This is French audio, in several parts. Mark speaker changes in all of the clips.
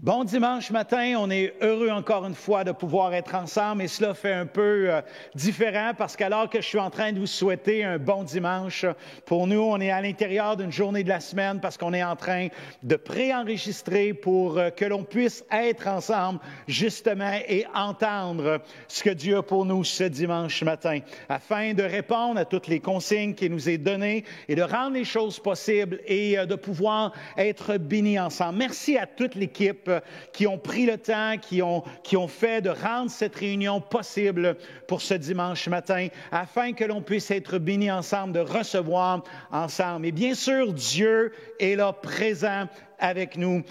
Speaker 1: Bon dimanche matin, on est heureux encore une fois de pouvoir être ensemble et cela fait un peu différent parce qu'alors que je suis en train de vous souhaiter un bon dimanche, pour nous, on est à l'intérieur d'une journée de la semaine parce qu'on est en train de préenregistrer pour que l'on puisse être ensemble justement et entendre ce que Dieu a pour nous ce dimanche matin afin de répondre à toutes les consignes qui nous est données et de rendre les choses possibles et de pouvoir être bénis ensemble. Merci à toute l'équipe qui ont pris le temps, qui ont fait de rendre cette réunion possible pour ce dimanche matin, afin que l'on puisse être bénis ensemble, de recevoir ensemble. Et bien sûr, Dieu est là présent avec nous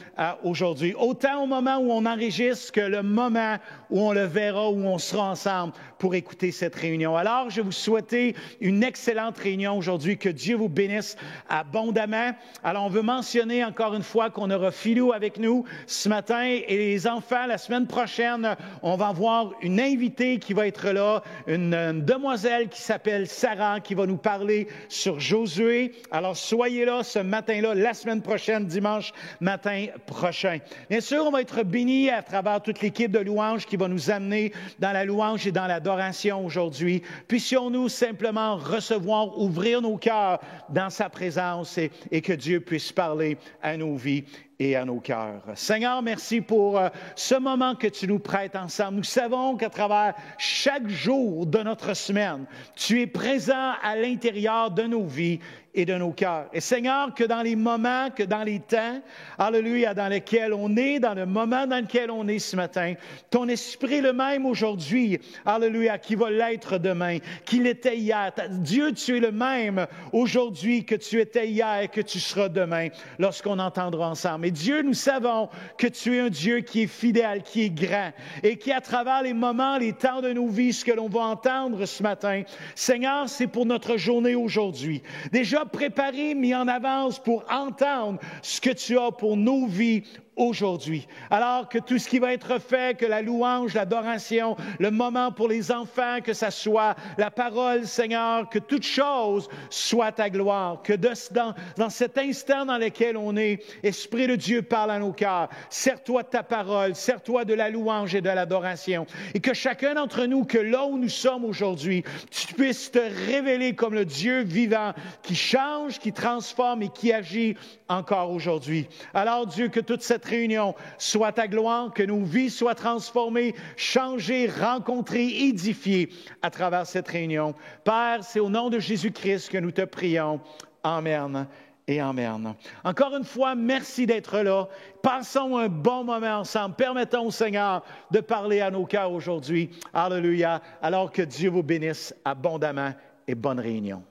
Speaker 1: aujourd'hui. Autant au moment où on enregistre que le moment où on le verra, où on sera ensemble pour écouter cette réunion. Alors, je vais vous souhaiter une excellente réunion aujourd'hui. Que Dieu vous bénisse abondamment. Alors, on veut mentionner encore une fois qu'on aura Philou avec nous ce matin et les enfants, la semaine prochaine, on va avoir une invitée qui va être là, une demoiselle qui s'appelle Sarah, qui va nous parler sur Josué. Alors, soyez là ce matin-là, la semaine prochaine, dimanche matin prochain. Bien sûr, on va être bénis à travers toute l'équipe de louanges qui va nous amener dans la louange et dans l'adoration aujourd'hui. Puissions-nous simplement recevoir, ouvrir nos cœurs dans sa présence et que Dieu puisse parler à nos vies et à nos cœurs. Seigneur, merci pour ce moment que tu nous prêtes ensemble. Nous savons qu'à travers chaque jour de notre semaine, tu es présent à l'intérieur de nos vies et de nos cœurs. Et Seigneur, que dans les moments, que dans les temps, alléluia, dans lesquels on est, dans le moment dans lequel on est ce matin, ton esprit le même aujourd'hui, alléluia, qui va l'être demain, qu'il était hier. Dieu, tu es le même aujourd'hui que tu étais hier et que tu seras demain lorsqu'on entendra ensemble. Et Dieu, nous savons que tu es un Dieu qui est fidèle, qui est grand et qui, à travers les moments, les temps de nos vies, ce que l'on va entendre ce matin, Seigneur, c'est pour notre journée aujourd'hui. Déjà préparé, mis en avance pour entendre ce que tu as pour nos vies aujourd'hui. Alors que tout ce qui va être fait, que la louange, l'adoration, le moment pour les enfants, que ça soit la parole, Seigneur, que toute chose soit ta gloire. Que dans cet instant dans lequel on est, Esprit de Dieu parle à nos cœurs. Sers-toi de ta parole, sers-toi de la louange et de l'adoration. Et que chacun d'entre nous, que là où nous sommes aujourd'hui, tu puisses te révéler comme le Dieu vivant qui change, qui transforme et qui agit encore aujourd'hui. Alors Dieu, que toute cette réunion soit ta gloire, que nos vies soient transformées, changées, rencontrées, édifiées à travers cette réunion. Père, c'est au nom de Jésus-Christ que nous te prions. Amen et amen. Encore une fois, merci d'être là. Passons un bon moment ensemble. Permettons au Seigneur de parler à nos cœurs aujourd'hui. Alléluia. Alors que Dieu vous bénisse abondamment et bonne réunion.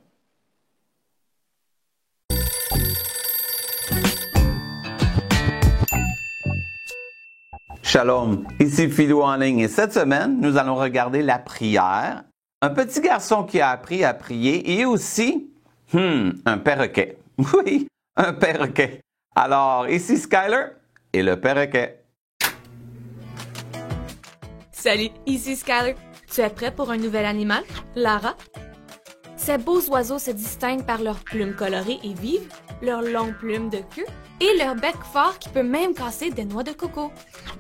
Speaker 2: Shalom, ici Philou en ligne et cette semaine, nous allons regarder la prière, un petit garçon qui a appris à prier et aussi, un perroquet. Oui, un perroquet. Alors, ici Skyler et le perroquet.
Speaker 3: Salut, ici Skyler. Tu es prêt pour un nouvel animal, Lara? Ces beaux oiseaux se distinguent par leurs plumes colorées et vives, leurs longues plumes de queue et leur bec fort qui peut même casser des noix de coco.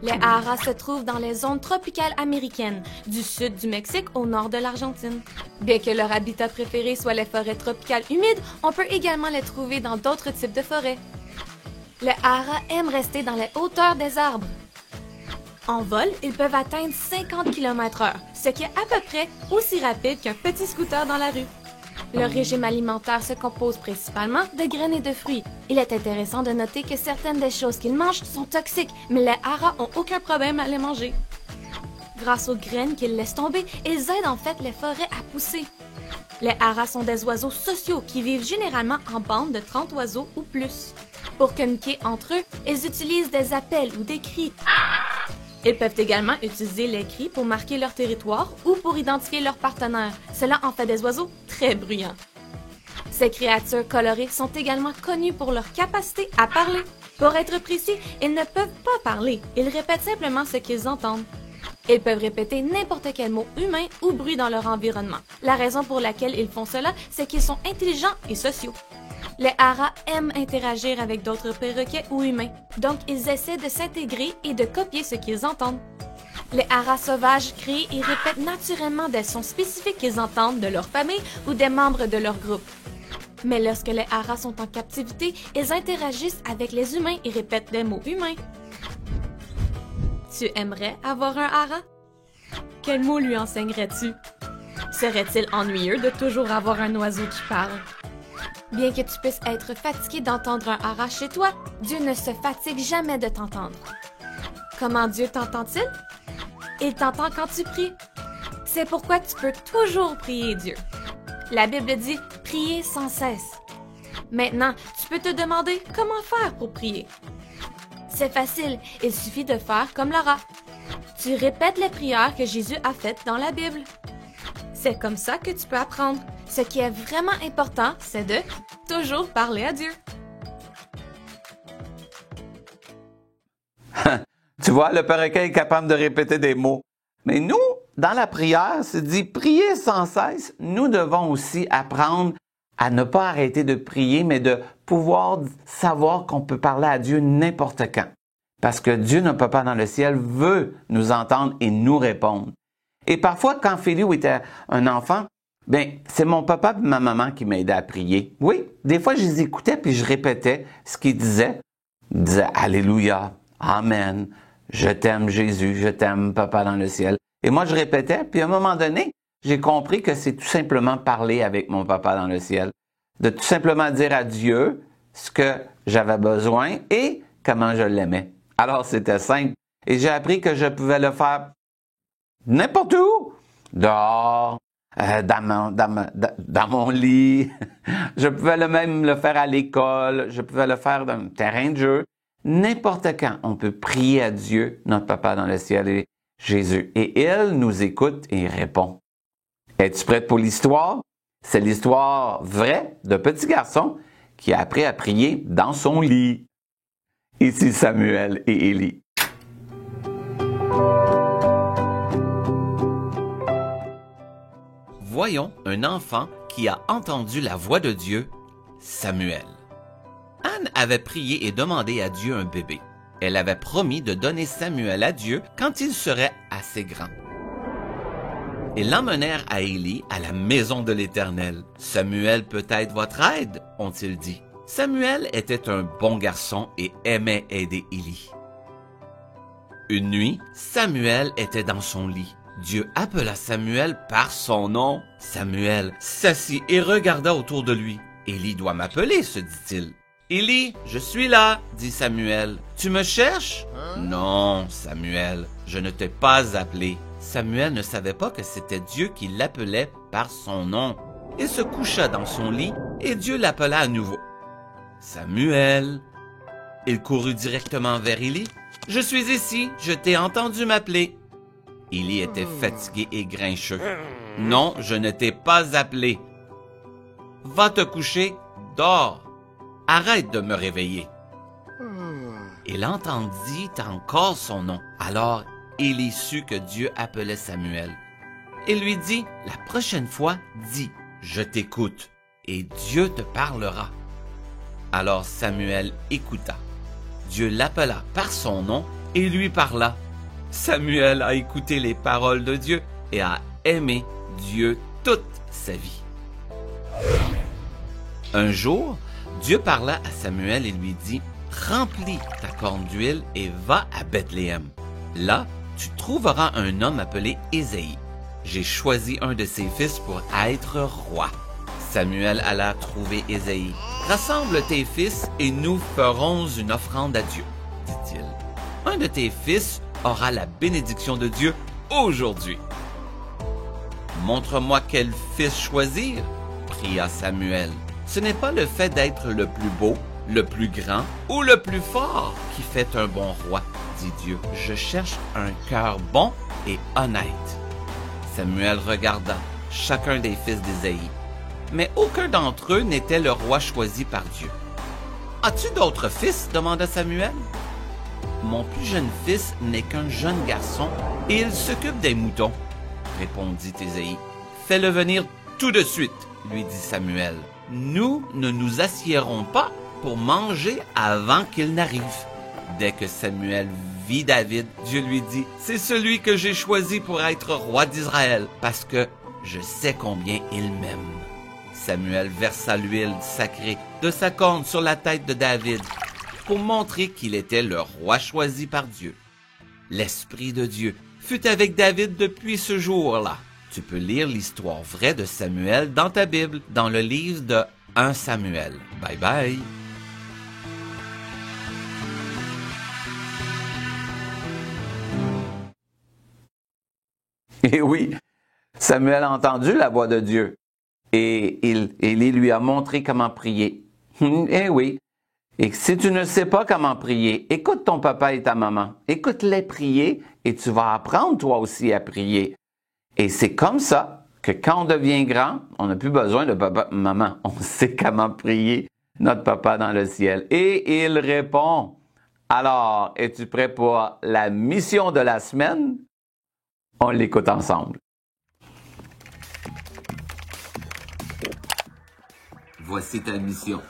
Speaker 3: Les haras se trouvent dans les zones tropicales américaines, du sud du Mexique au nord de l'Argentine. Bien que leur habitat préféré soit les forêts tropicales humides, on peut également les trouver dans d'autres types de forêts. Les haras aiment rester dans les hauteurs des arbres. En vol, ils peuvent atteindre 50 km/h, ce qui est à peu près aussi rapide qu'un petit scooter dans la rue. Leur régime alimentaire se compose principalement de graines et de fruits. Il est intéressant de noter que certaines des choses qu'ils mangent sont toxiques, mais les haras ont aucun problème à les manger. Grâce aux graines qu'ils laissent tomber, ils aident en fait les forêts à pousser. Les haras sont des oiseaux sociaux qui vivent généralement en bandes de 30 oiseaux ou plus. Pour communiquer entre eux, ils utilisent des appels ou des cris. Ils peuvent également utiliser les cris pour marquer leur territoire ou pour identifier leurs partenaires. Cela en fait des oiseaux très bruyants. Ces créatures colorées sont également connues pour leur capacité à parler. Pour être précis, ils ne peuvent pas parler. Ils répètent simplement ce qu'ils entendent. Ils peuvent répéter n'importe quel mot humain ou bruit dans leur environnement. La raison pour laquelle ils font cela, c'est qu'ils sont intelligents et sociaux. Les haras aiment interagir avec d'autres perroquets ou humains, donc ils essaient de s'intégrer et de copier ce qu'ils entendent. Les haras sauvages créent et répètent naturellement des sons spécifiques qu'ils entendent de leur famille ou des membres de leur groupe. Mais lorsque les haras sont en captivité, ils interagissent avec les humains et répètent des mots humains. Tu aimerais avoir un hara? Quel mot lui enseignerais-tu? Serait-il ennuyeux de toujours avoir un oiseau qui parle? Bien que tu puisses être fatigué d'entendre un hara chez toi, Dieu ne se fatigue jamais de t'entendre. Comment Dieu t'entend-il? Il t'entend quand tu pries. C'est pourquoi tu peux toujours prier Dieu. La Bible dit « prier sans cesse ». Maintenant, tu peux te demander comment faire pour prier. C'est facile, il suffit de faire comme Laura. Tu répètes les prières que Jésus a faites dans la Bible. C'est comme ça que tu peux apprendre. Ce qui est vraiment important, c'est de toujours parler à Dieu.
Speaker 2: Tu vois, le perroquet est capable de répéter des mots. Mais nous, dans la prière, c'est dit prier sans cesse. Nous devons aussi apprendre à ne pas arrêter de prier, mais de pouvoir savoir qu'on peut parler à Dieu n'importe quand. Parce que Dieu, notre Papa dans le ciel, veut nous entendre et nous répondre. Et parfois, quand Philou était un enfant, c'est mon papa et ma maman qui m'aidaient à prier. Oui, des fois, je les écoutais puis je répétais ce qu'ils disaient. Ils disaient « Alléluia, Amen, je t'aime Jésus, je t'aime Papa dans le ciel ». Et moi, je répétais, puis à un moment donné, j'ai compris que c'est tout simplement parler avec mon Papa dans le ciel. De tout simplement dire à Dieu ce que j'avais besoin et comment je l'aimais. Alors, c'était simple. Et j'ai appris que je pouvais le faire n'importe où. Dehors, dans mon lit. Je pouvais même le faire à l'école. Je pouvais le faire dans un terrain de jeu. N'importe quand, on peut prier à Dieu, notre Papa dans le ciel et Jésus. Et il nous écoute et répond. Es-tu prête pour l'histoire? C'est l'histoire vraie d'un petit garçon qui a appris à prier dans son lit. Ici Samuel et Élie. Voyons un enfant qui a entendu la voix de Dieu, Samuel. Anne avait prié et demandé à Dieu un bébé. Elle avait promis de donner Samuel à Dieu quand il serait assez grand. Ils l'emmenèrent à Élie, à la maison de l'Éternel. « Samuel peut être votre aide, ont-ils dit. » Samuel était un bon garçon et aimait aider Élie. Une nuit, Samuel était dans son lit. Dieu appela Samuel par son nom. Samuel s'assit et regarda autour de lui. « Élie doit m'appeler, se dit-il. »« Élie, je suis là, dit Samuel. Tu me cherches? »« Non, Samuel, je ne t'ai pas appelé. » Samuel ne savait pas que c'était Dieu qui l'appelait par son nom. Il se coucha dans son lit et Dieu l'appela à nouveau. « Samuel !» Il courut directement vers Élie. « Je suis ici, je t'ai entendu m'appeler. » Élie était fatigué et grincheux. « Non, je ne t'ai pas appelé. Va te coucher, dors. Arrête de me réveiller. » Il entendit encore son nom. Alors Élie sut que Dieu appelait Samuel. Il lui dit, « La prochaine fois, dis, je t'écoute, et Dieu te parlera. » Alors Samuel écouta. Dieu l'appela par son nom et lui parla. Samuel a écouté les paroles de Dieu et a aimé Dieu toute sa vie. Un jour, Dieu parla à Samuel et lui dit, « Remplis ta corne d'huile et va à Bethléem. Là, tu trouveras un homme appelé Ésaïe. J'ai choisi un de ses fils pour être roi. » Samuel alla trouver Ésaïe. « Rassemble tes fils et nous ferons une offrande à Dieu, dit-il. Un de tes fils aura la bénédiction de Dieu aujourd'hui. »« Montre-moi quel fils choisir, pria Samuel. Ce n'est pas le fait d'être le plus beau, le plus grand ou le plus fort qui fait un bon roi, dit Dieu. Je cherche un cœur bon et honnête. » Samuel regarda chacun des fils d'Ésaïe, mais aucun d'entre eux n'était le roi choisi par Dieu. « As-tu d'autres fils? » demanda Samuel. « Mon plus jeune fils n'est qu'un jeune garçon et il s'occupe des moutons, répondit Ésaïe. « Fais-le venir tout de suite, lui dit Samuel. nous ne nous assiérons pas pour manger avant qu'il n'arrive. Dès que Samuel vit David, Dieu lui dit, « C'est celui que j'ai choisi pour être roi d'Israël, parce que je sais combien il m'aime. » Samuel versa l'huile sacrée de sa corne sur la tête de David pour montrer qu'il était le roi choisi par Dieu. L'Esprit de Dieu fut avec David depuis ce jour-là. Tu peux lire l'histoire vraie de Samuel dans ta Bible, dans le livre de 1 Samuel. Bye bye! Et oui, Samuel a entendu la voix de Dieu et il lui a montré comment prier. Eh oui, et si tu ne sais pas comment prier, écoute ton papa et ta maman. Écoute-les prier et tu vas apprendre toi aussi à prier. Et c'est comme ça que quand on devient grand, on n'a plus besoin de papa et maman. On sait comment prier notre papa dans le ciel. Et il répond. Alors, es-tu prêt pour la mission de la semaine? On l'écoute ensemble. Voici ta mission.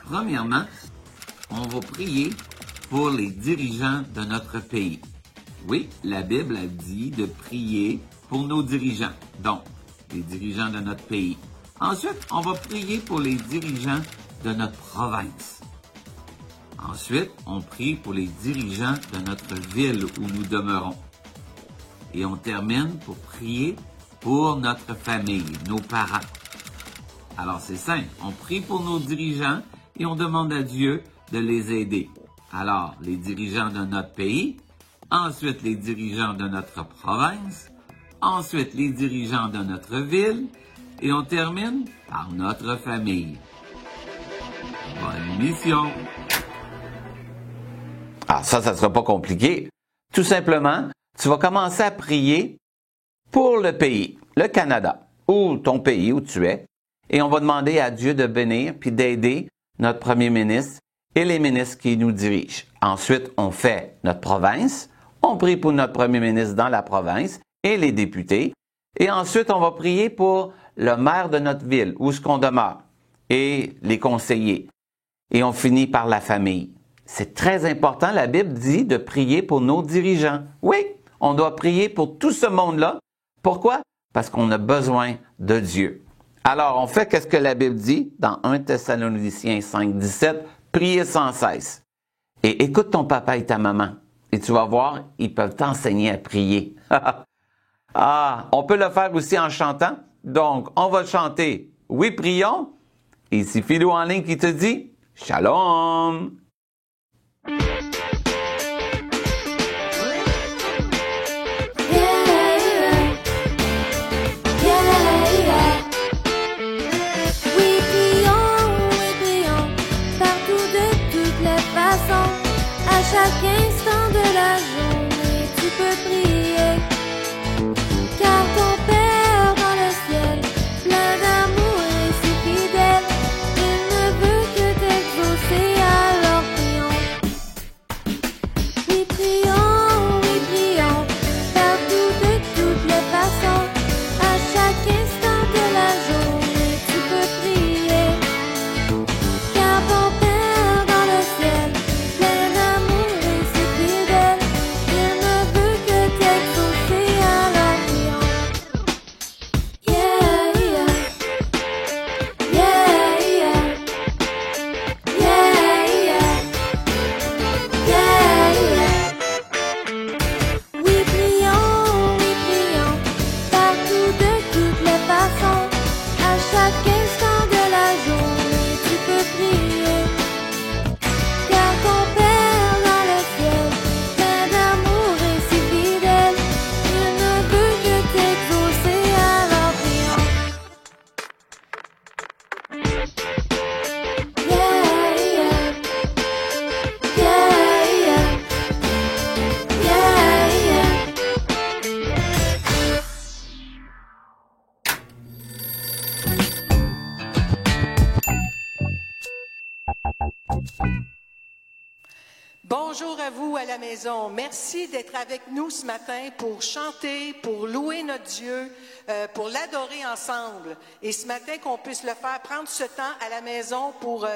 Speaker 2: Premièrement, on va prier pour les dirigeants de notre pays. Oui, la Bible a dit de prier pour nos dirigeants, donc les dirigeants de notre pays. Ensuite, on va prier pour les dirigeants de notre province. Ensuite, on prie pour les dirigeants de notre ville où nous demeurons. Et on termine pour prier pour notre famille, nos parents. Alors c'est simple, on prie pour nos dirigeants et on demande à Dieu de les aider. Alors, les dirigeants de notre pays, ensuite les dirigeants de notre province, ensuite les dirigeants de notre ville et on termine par notre famille. Bonne mission! Ah, ça ne sera pas compliqué. Tout simplement, tu vas commencer à prier pour le pays, le Canada, ou ton pays où tu es, et on va demander à Dieu de bénir puis d'aider notre premier ministre et les ministres qui nous dirigent. Ensuite, on fait notre province, on prie pour notre premier ministre dans la province et les députés, et ensuite, on va prier pour le maire de notre ville, où est-ce qu'on demeure, et les conseillers, et on finit par la famille. C'est très important, la Bible dit de prier pour nos dirigeants. Oui, on doit prier pour tout ce monde-là. Pourquoi? Parce qu'on a besoin de Dieu. Alors, on fait qu'est-ce que la Bible dit dans 1 Thessaloniciens 5, 17, priez sans cesse. Et écoute ton papa et ta maman. Et tu vas voir, ils peuvent t'enseigner à prier. Ah, on peut le faire aussi en chantant. Donc, on va chanter « Oui, prions ». Et c'est Philou en ligne qui te dit « Shalom ».
Speaker 4: Chaque instant de la journée, tu peux prier, car ton Père dans le ciel, plein d'amour et si fidèle, il ne veut que t'exaucer, alors prions. Oui, prions, partout de toutes les façons, à chaque instant de la journée, tu peux prier, car ton Père dans le ciel, plein d'amour.
Speaker 5: Bonjour à vous à la maison. Merci d'être avec nous ce matin pour chanter, pour louer notre Dieu, pour l'adorer ensemble. Et ce matin, qu'on puisse le faire, prendre ce temps à la maison pour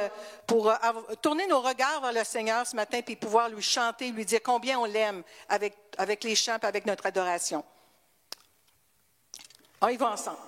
Speaker 5: tourner nos regards vers le Seigneur ce matin puis pouvoir lui chanter, lui dire combien on l'aime avec les chants et avec notre adoration. On y va ensemble.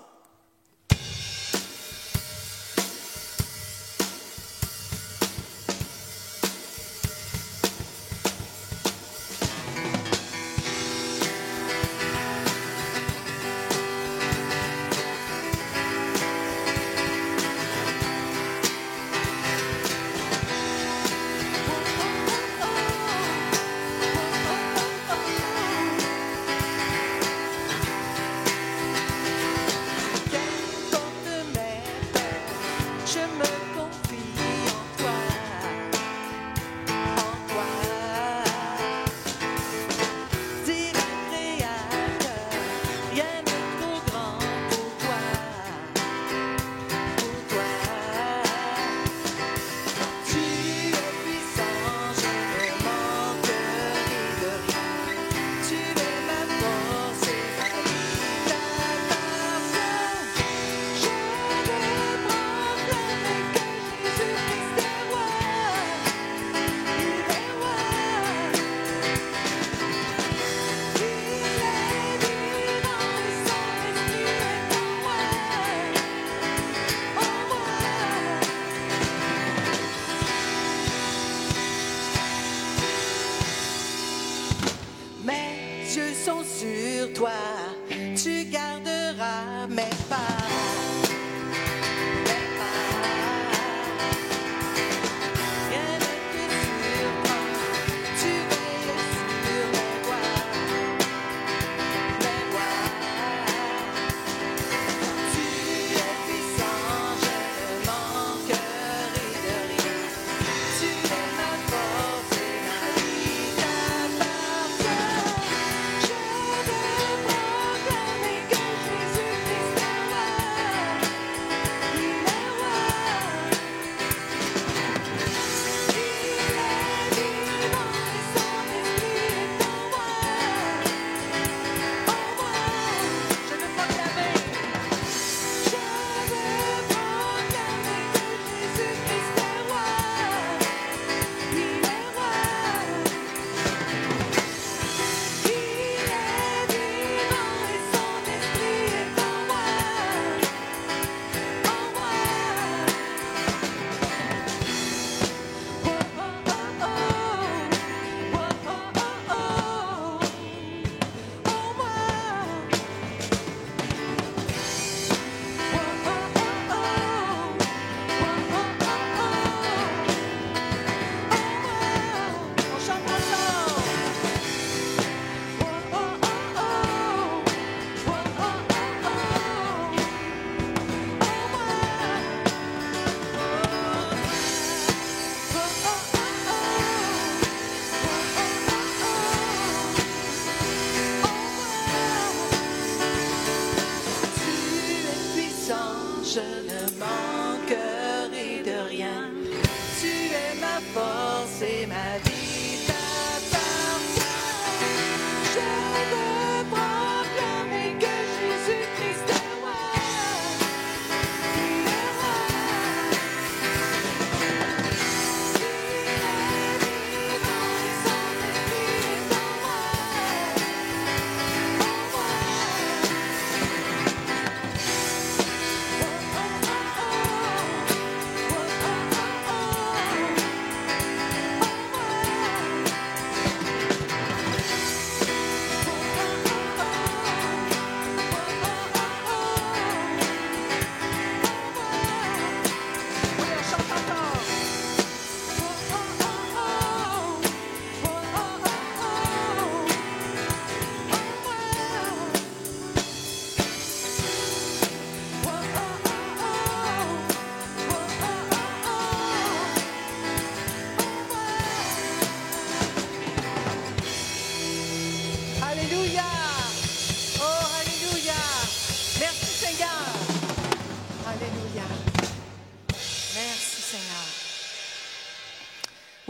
Speaker 4: Je veux proclamer que Jésus-Christ est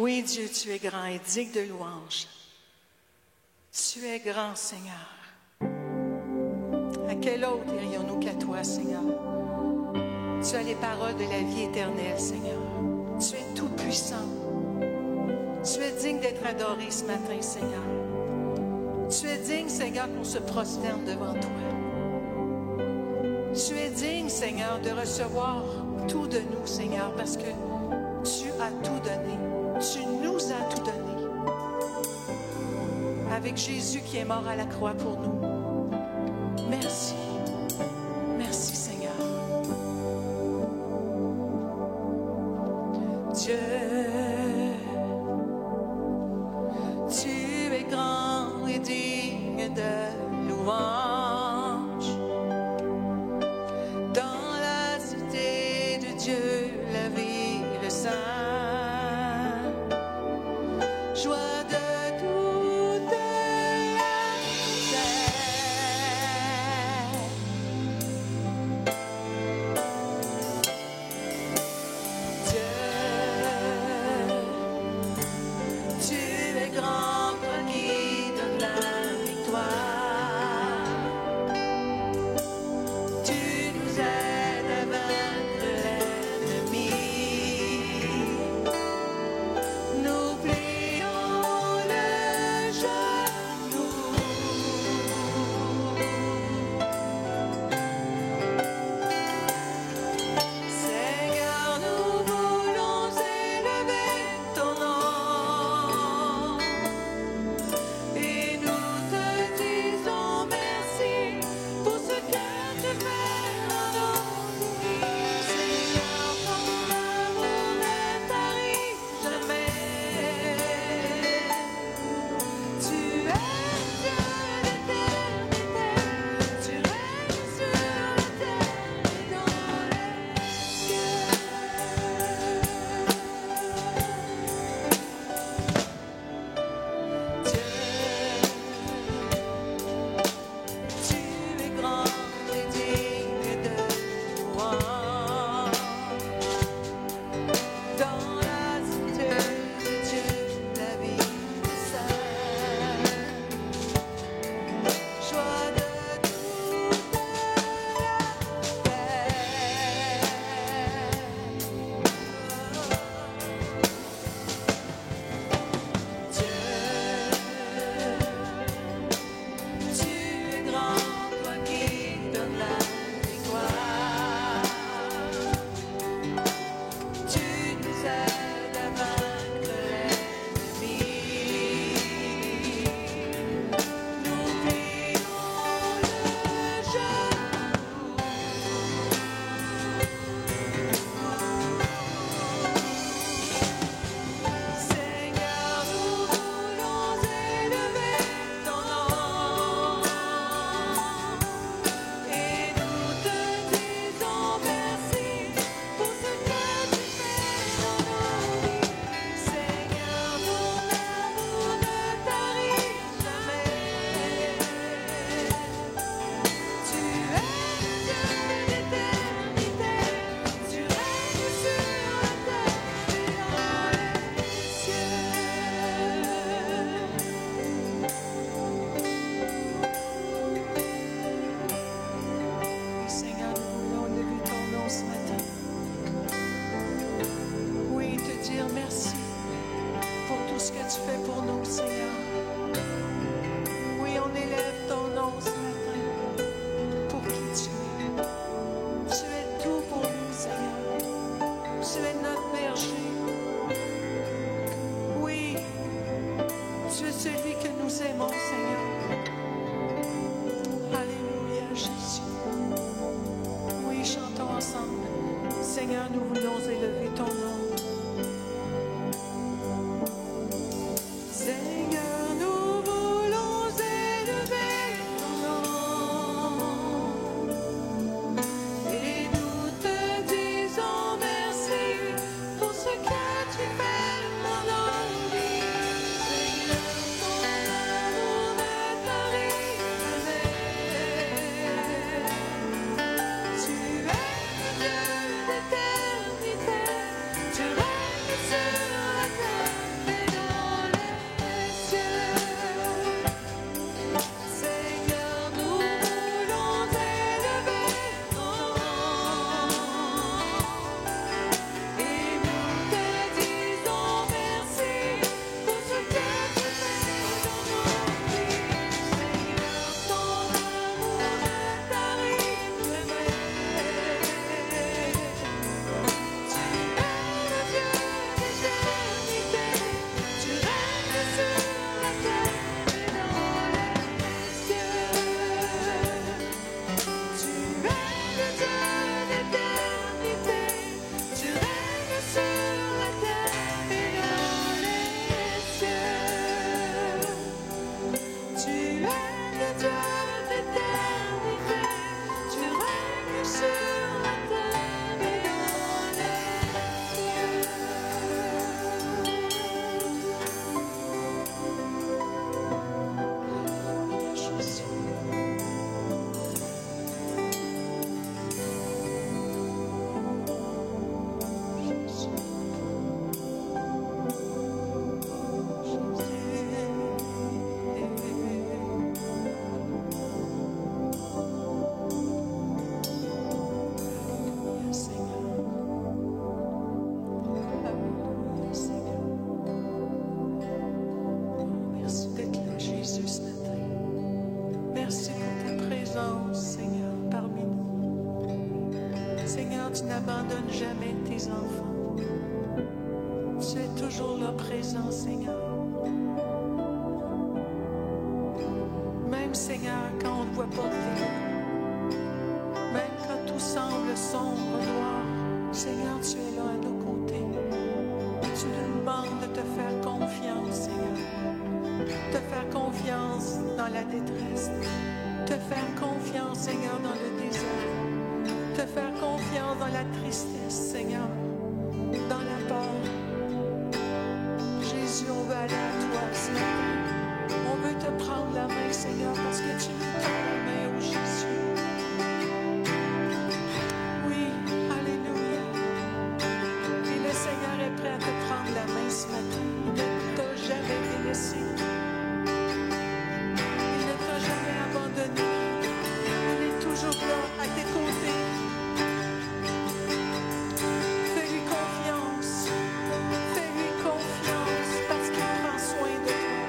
Speaker 5: Oui, Dieu, tu es grand et digne de louange. Tu es grand, Seigneur. À quel autre irions-nous qu'à toi, Seigneur? Tu as les paroles de la vie éternelle, Seigneur. Tu es tout-puissant. Tu es digne d'être adoré ce matin, Seigneur. Tu es digne, Seigneur, qu'on se prosterne devant toi. Tu es digne, Seigneur, de recevoir tout de nous, Seigneur, parce que tu as tout donné. Tu nous as tout donné. Avec Jésus qui est mort à la croix pour nous. Merci. Merci, Seigneur. Dieu, tu es grand et digne de louange. Dans la cité de Dieu, la ville sainte, joie de toute la terre. Dieu, tu es grand, toi qui donnes la victoire. Tu nous aides à vaincre l'ennemi. Nous plions le genou. Seigneur, nous voulons élever ton nom et nous te disons merci pour ce que tu fais dans nos vies. Seigneur, ton amour ne tarit jamais. Tu es Dieu d'éternité, tu règnes sur la terre et dans les cieux. Dieu, tu es grand et digne de louange. Dans la cité de Dieu, la vie sainte, joie de toute la terre. Dieu, tu es grand, toi qui donnes la victoire. Tu nous aides à vaincre l'ennemi. Nous plions le genou. Seigneur, nous voulons élever ton nom et nous te disons merci pour ce que tu fais dans nos vies. Seigneur, ton amour ne tarit jamais. Tu es Dieu d'éternité, tu règnes sur la terre et dans les cieux. Oui, Seigneur, nous voulons lever ton nom ce matin. Oui, te dire merci pour tout ce que tu fais pour nous, Seigneur. Oui, on élève ton nom ce matin pour qui tu es. Tu es tout pour nous, Seigneur. Tu es notre berger. Oui, tu es celui que nous aimons, Seigneur. Alléluia, Jésus. Oui, chantons ensemble. Seigneur, nous voulons élever ton nom. Seigneur, nous voulons élever ton nom et nous te disons merci pour ce que tu fais dans nos vies. Seigneur, ton amour ne tarit jamais. Tu es Dieu d'éternité, n'abandonnes jamais tes enfants. Tu es toujours là présent, Seigneur. Même, Seigneur, quand on ne voit pas de vie, même quand tout semble sombre, noir, Seigneur, tu es là à nos côtés. Tu nous demandes de te faire confiance, Seigneur. Te faire confiance dans la détresse. Te faire confiance, Seigneur, dans le désert. Te faire confiance dans la tristesse, Seigneur. Dans la peur. Jésus, on veut aller à toi ce matin. On veut te prendre la main, Seigneur, parce que tu nous tends la main, oh Jésus. Oui, alléluia. Et le Seigneur est prêt à te prendre la main ce matin. Il ne t'a jamais délaissé. Il ne t'a jamais abandonné. Il est toujours là, à tes côtés. Fais-lui confiance. Fais-lui confiance parce qu'il prend soin de toi.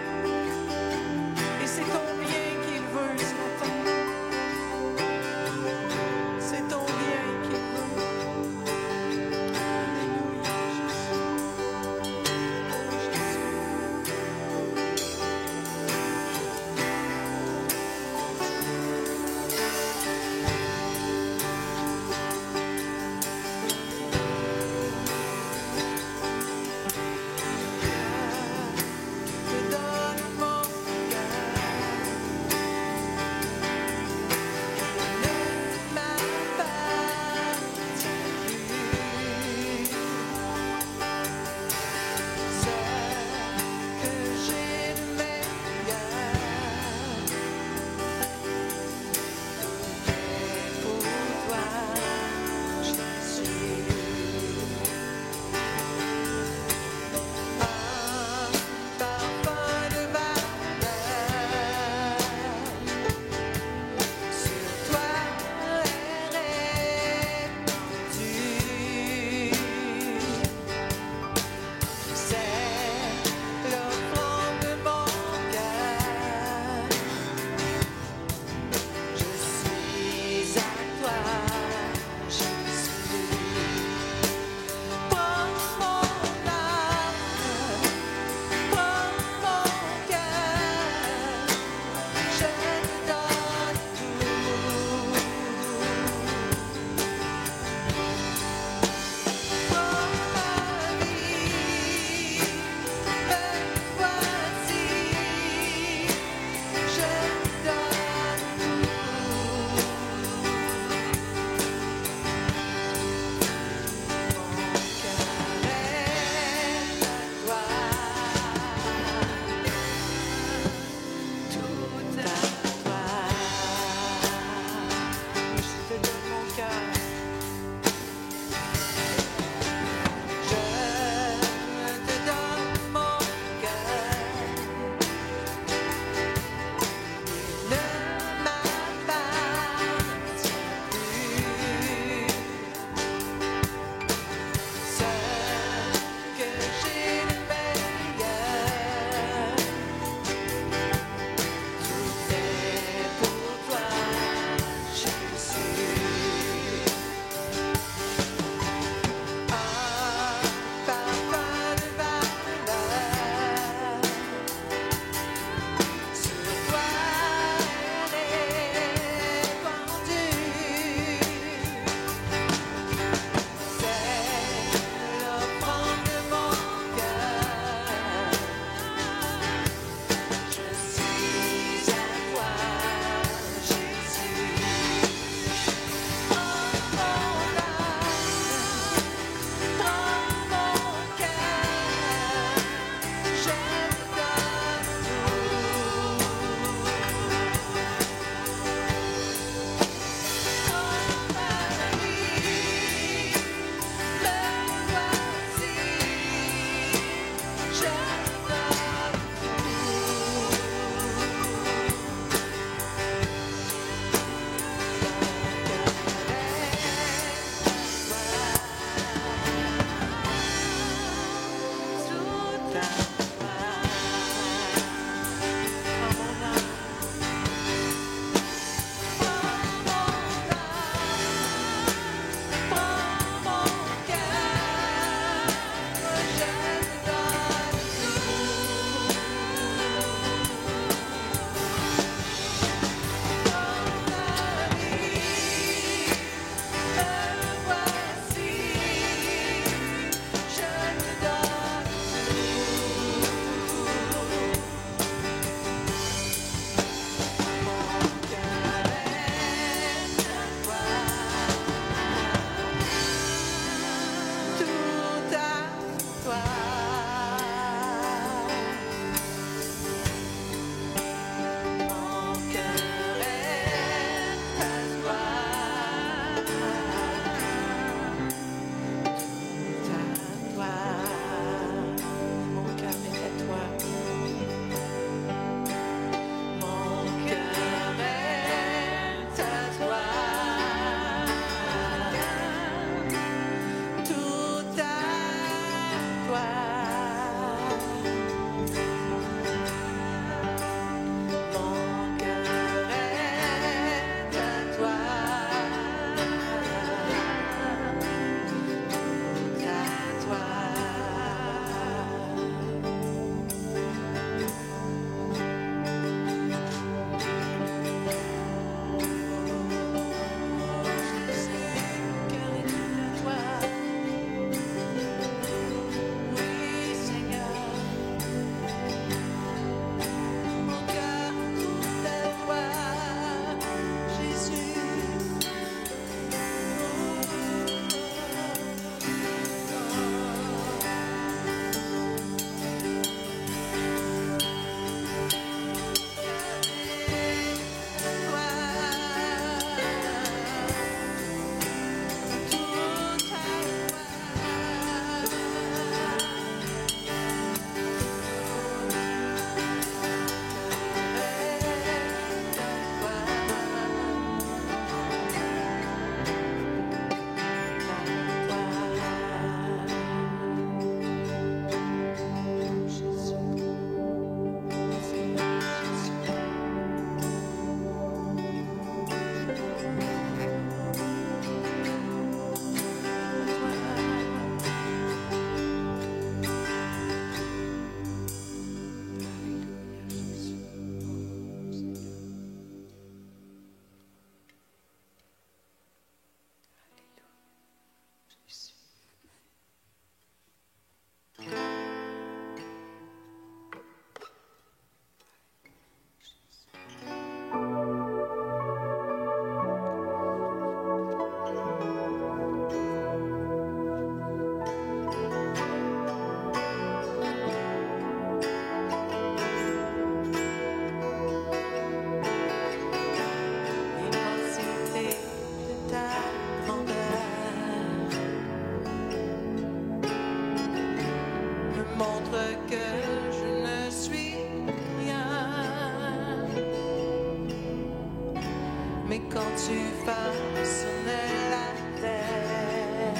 Speaker 5: quand tu façonnais la terre.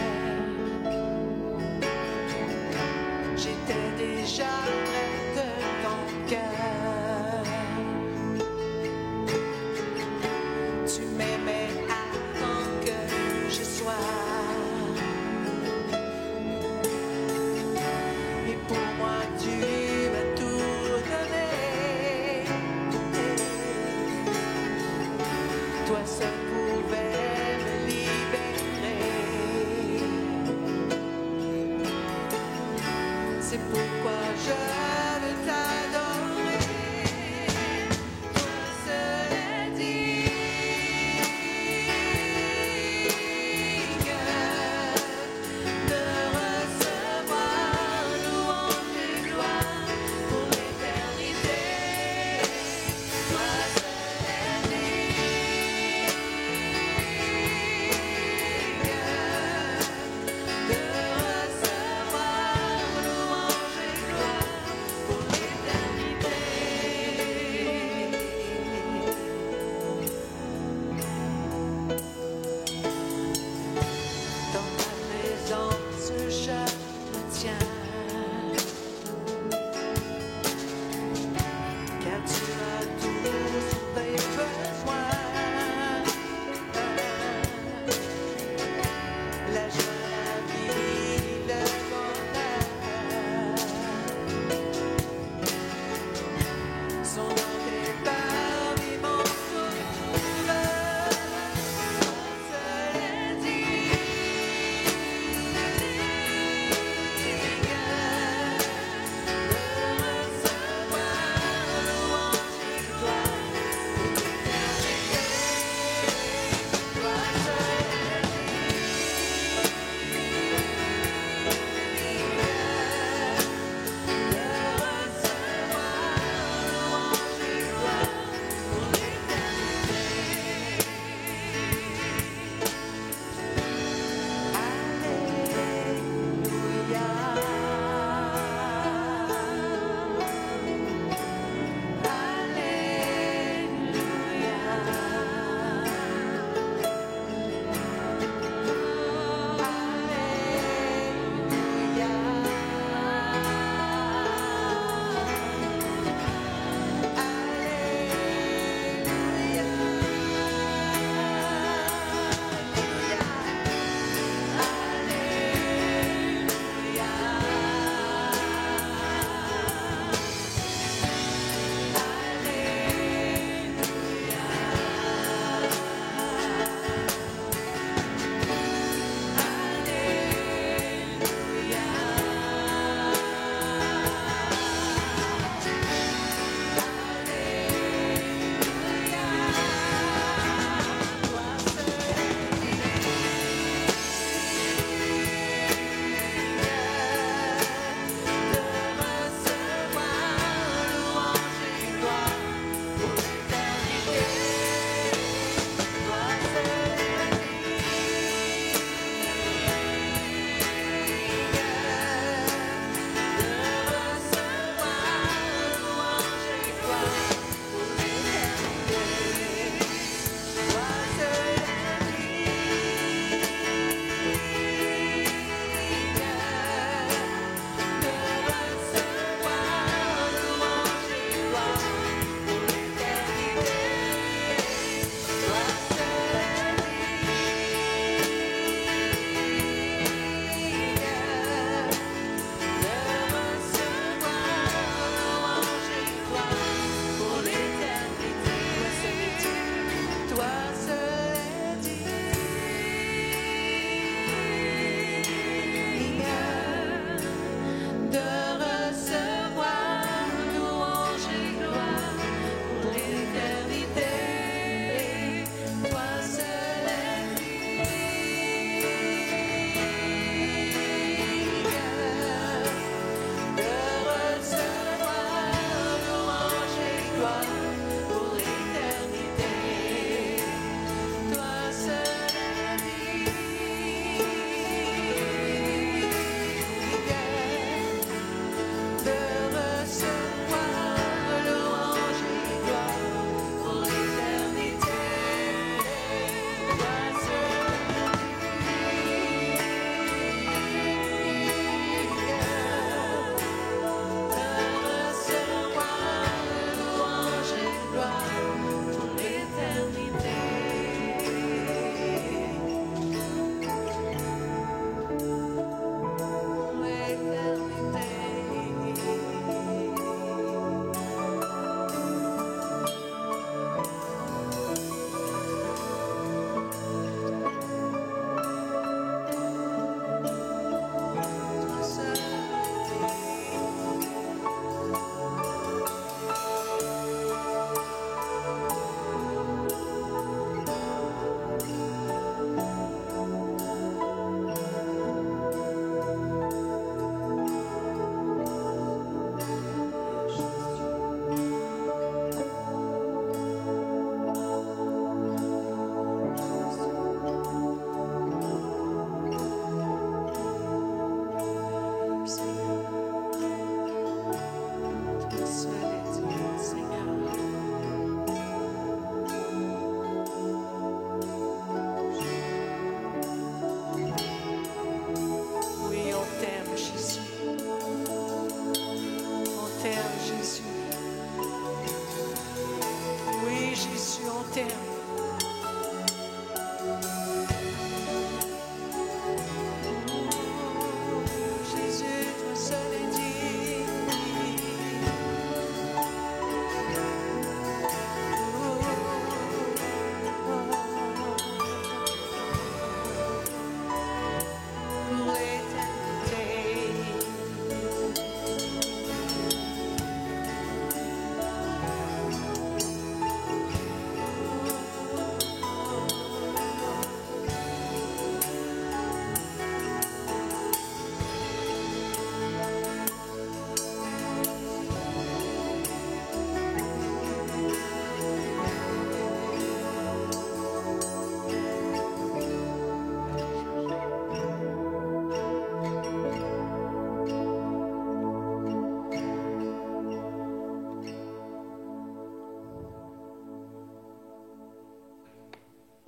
Speaker 5: J'étais déjà près de ton cœur. Tu m'aimais avant que je sois. Et pour moi tu m'as tout donné. Toi seul pouvais me libérer.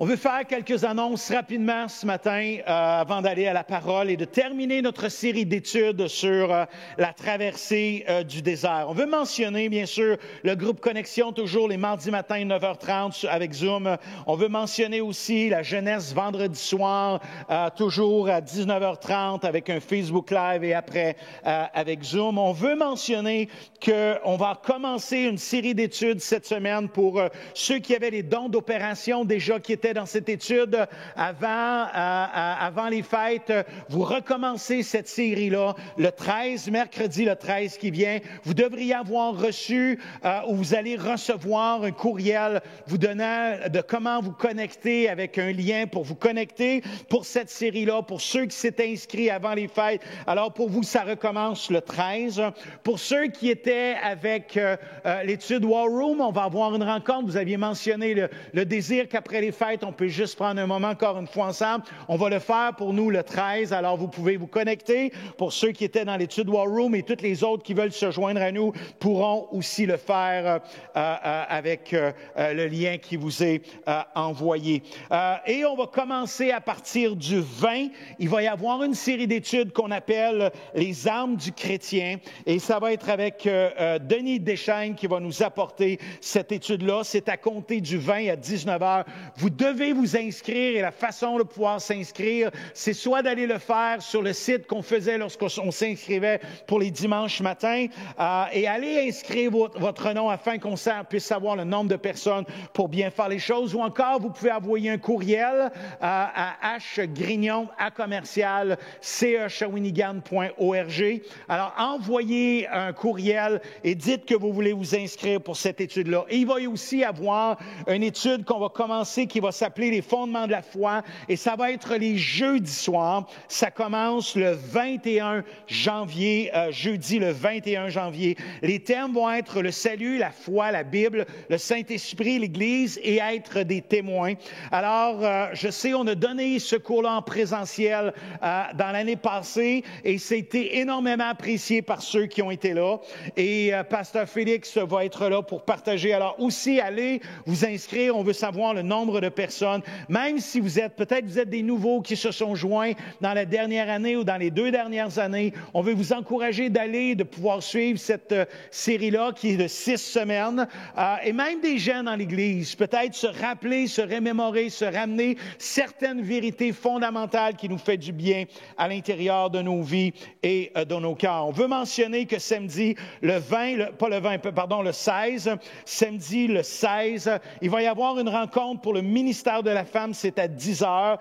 Speaker 1: On veut faire quelques annonces rapidement ce matin avant d'aller à la parole et de terminer notre série d'études sur la traversée du désert. On veut mentionner, bien sûr, le groupe Connexion, toujours les mardis matins, 9h30 avec Zoom. On veut mentionner aussi la jeunesse vendredi soir, toujours à 19h30 avec un Facebook Live et après avec Zoom. On veut mentionner qu'on va commencer une série d'études cette semaine pour ceux qui avaient les dons d'opération déjà qui étaient dans cette étude avant les fêtes. Vous recommencez cette série-là le 13, mercredi le 13 qui vient. Vous devriez avoir reçu ou vous allez recevoir un courriel vous donnant de comment vous connecter avec un lien pour vous connecter pour cette série-là, pour ceux qui s'étaient inscrits avant les fêtes. Alors pour vous, ça recommence le 13. Pour ceux qui étaient avec l'étude War Room, on va avoir une rencontre. Vous aviez mentionné le désir qu'après les fêtes, on peut juste prendre un moment encore une fois ensemble. On va le faire pour nous le 13, alors vous pouvez vous connecter. Pour ceux qui étaient dans l'étude War Room et toutes les autres qui veulent se joindre à nous pourront aussi le faire avec le lien qui vous est envoyé. Et on va commencer à partir du 20. Il va y avoir une série d'études qu'on appelle les armes du chrétien et ça va être avec Denis Deschaines qui va nous apporter cette étude-là. C'est à compter du 20 à 19h. Vous devez vous inscrire et la façon de pouvoir s'inscrire, c'est soit d'aller le faire sur le site qu'on faisait lorsqu'on s'inscrivait pour les dimanches matins et aller inscrire votre nom afin qu'on puisse savoir le nombre de personnes pour bien faire les choses. Ou encore, vous pouvez envoyer un courriel à hgrignon@ce-shawinigan.org. Alors, envoyez un courriel et dites que vous voulez vous inscrire pour cette étude-là. Et il va y aussi avoir une étude qu'on va commencer qui va s'appeler les fondements de la foi et ça va être les jeudis soirs. Ça commence le 21 janvier, jeudi le 21 janvier. Les thèmes vont être le salut, la foi, la Bible, le Saint-Esprit, l'Église et être des témoins. Alors, je sais, on a donné ce cours-là en présentiel dans l'année passée et c'était énormément apprécié par ceux qui ont été là. Et Pasteur Félix va être là pour partager. Alors aussi, allez vous inscrire. On veut savoir le nombre de personnes. Même si peut-être vous êtes des nouveaux qui se sont joints dans la dernière année ou dans les 2 dernières années, on veut vous encourager d'aller, de pouvoir suivre cette série-là qui est de 6 semaines. Et même des gens dans l'Église, peut-être se rappeler, se remémorer, se ramener certaines vérités fondamentales qui nous font du bien à l'intérieur de nos vies et de nos cœurs. On veut mentionner que samedi, le 16, samedi le 16, il va y avoir une rencontre pour le ministère de la femme, c'est à 10h.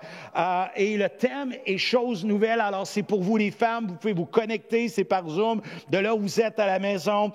Speaker 1: Et le thème est choses nouvelles. Alors, c'est pour vous les femmes, vous pouvez vous connecter, c'est par Zoom, de là où vous êtes à la maison.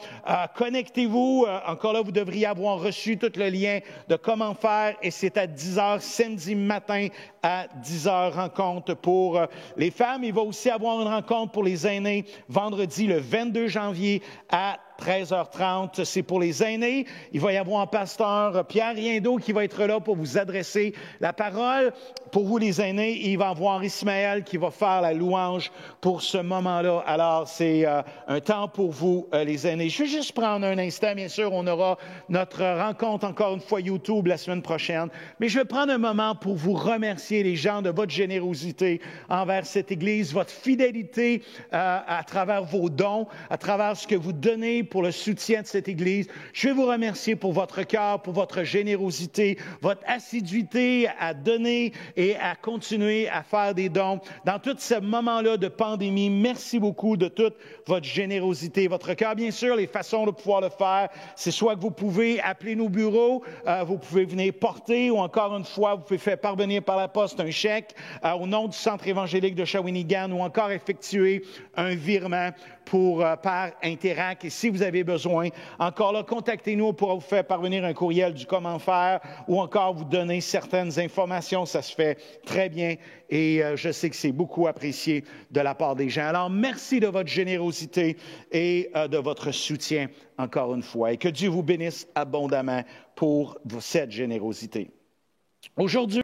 Speaker 1: Connectez-vous. Encore là, vous devriez avoir reçu tout le lien de comment faire. Et c'est à 10h, samedi matin à 10h, rencontre pour les femmes. Il va aussi avoir une rencontre pour les aînés vendredi le 22 janvier à 13h30, c'est pour les aînés. Il va y avoir un pasteur Pierre Riendeau qui va être là pour vous adresser la parole. Pour vous les aînés, il va y avoir Ismaël qui va faire la louange pour ce moment-là. Alors, c'est un temps pour vous, les aînés. Je vais juste prendre un instant. Bien sûr, on aura notre rencontre encore une fois YouTube la semaine prochaine. Mais je vais prendre un moment pour vous remercier, les gens, de votre générosité envers cette Église, votre fidélité à travers vos dons, à travers ce que vous donnez pour le soutien de cette Église. Je vais vous remercier pour votre cœur, pour votre générosité, votre assiduité à donner et à continuer à faire des dons. Dans tous ces moments-là de pandémie, merci beaucoup de toute votre générosité, votre cœur. Bien sûr, les façons de pouvoir le faire, c'est soit que vous pouvez appeler nos bureaux, vous pouvez venir porter ou encore une fois, vous pouvez faire parvenir par la poste un chèque au nom du Centre évangélique de Shawinigan ou encore effectuer un virement par Interac. Et si vous avez besoin, encore là, contactez-nous, on pourra vous faire parvenir un courriel du comment faire ou encore vous donner certaines informations. Ça se fait très bien et je sais que c'est beaucoup apprécié de la part des gens. Alors, merci de votre générosité et de votre soutien encore une fois. Et que Dieu vous bénisse abondamment pour cette générosité. Aujourd'hui,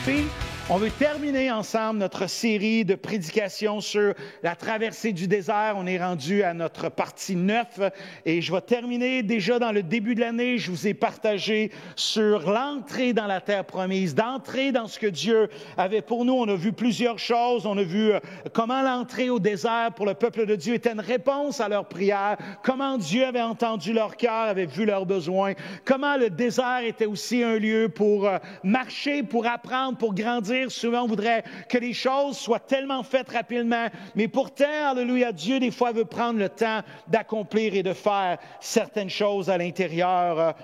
Speaker 1: écouter. On veut terminer ensemble notre série de prédications sur la traversée du désert. On est rendu à notre partie 9 et je vais terminer déjà dans le début de l'année. Je vous ai partagé sur l'entrée dans la terre promise, d'entrer dans ce que Dieu avait pour nous. On a vu plusieurs choses. On a vu comment l'entrée au désert pour le peuple de Dieu était une réponse à leurs prières, comment Dieu avait entendu leur cœur, avait vu leurs besoins, comment le désert était aussi un lieu pour marcher, pour apprendre, pour grandir. Souvent, on voudrait que les choses soient tellement faites rapidement, mais pourtant, alléluia, Dieu, des fois, veut prendre le temps d'accomplir et de faire certaines choses à l'intérieur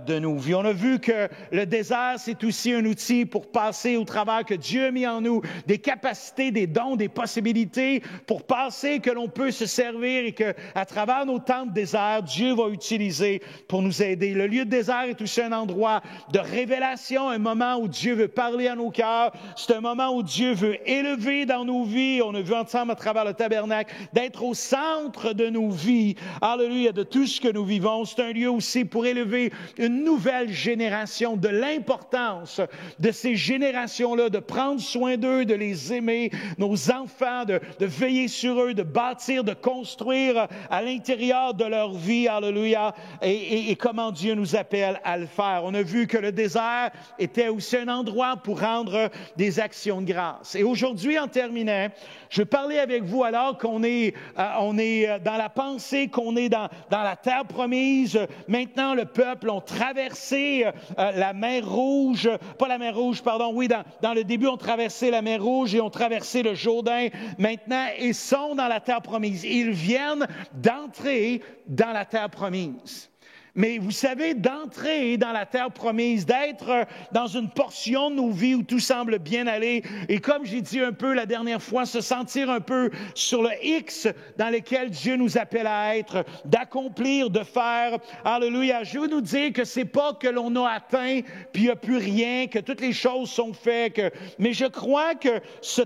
Speaker 1: de nos vies. On a vu que le désert, c'est aussi un outil pour passer au travers que Dieu a mis en nous, des capacités, des dons, des possibilités pour passer, que l'on peut se servir et qu'à travers nos temps de désert, Dieu va utiliser pour nous aider. Le lieu de désert est aussi un endroit de révélation, un moment où Dieu veut parler à nos cœurs. C'est un moment où Dieu veut élever dans nos vies. On a vu ensemble à travers le tabernacle d'être au centre de nos vies. Alléluia, de tout ce que nous vivons. C'est un lieu aussi pour élever une nouvelle génération, de l'importance de ces générations-là, de prendre soin d'eux, de les aimer, nos enfants, de veiller sur eux, de bâtir, de construire à l'intérieur de leur vie. Alléluia. Et comment Dieu nous appelle à le faire. On a vu que le désert était aussi un endroit pour rendre des actions de grâce. Et aujourd'hui, en terminant, je vais parler avec vous alors qu'on est dans la pensée, qu'on est dans la terre promise. Maintenant, le peuple ont traversé la mer Rouge, pas la mer Rouge, pardon, oui, dans le début, on traversé la mer Rouge et ont traversé le Jourdain. Maintenant, ils sont dans la terre promise. Ils viennent d'entrer dans la terre promise. Mais vous savez, d'entrer dans la terre promise, d'être dans une portion de nos vies où tout semble bien aller, et comme j'ai dit un peu la dernière fois, se sentir un peu sur le X dans lequel Dieu nous appelle à être, d'accomplir, de faire. Alléluia. Je veux nous dire que c'est pas que l'on a atteint, puis il n'y a plus rien, que toutes les choses sont faites, mais je crois que ce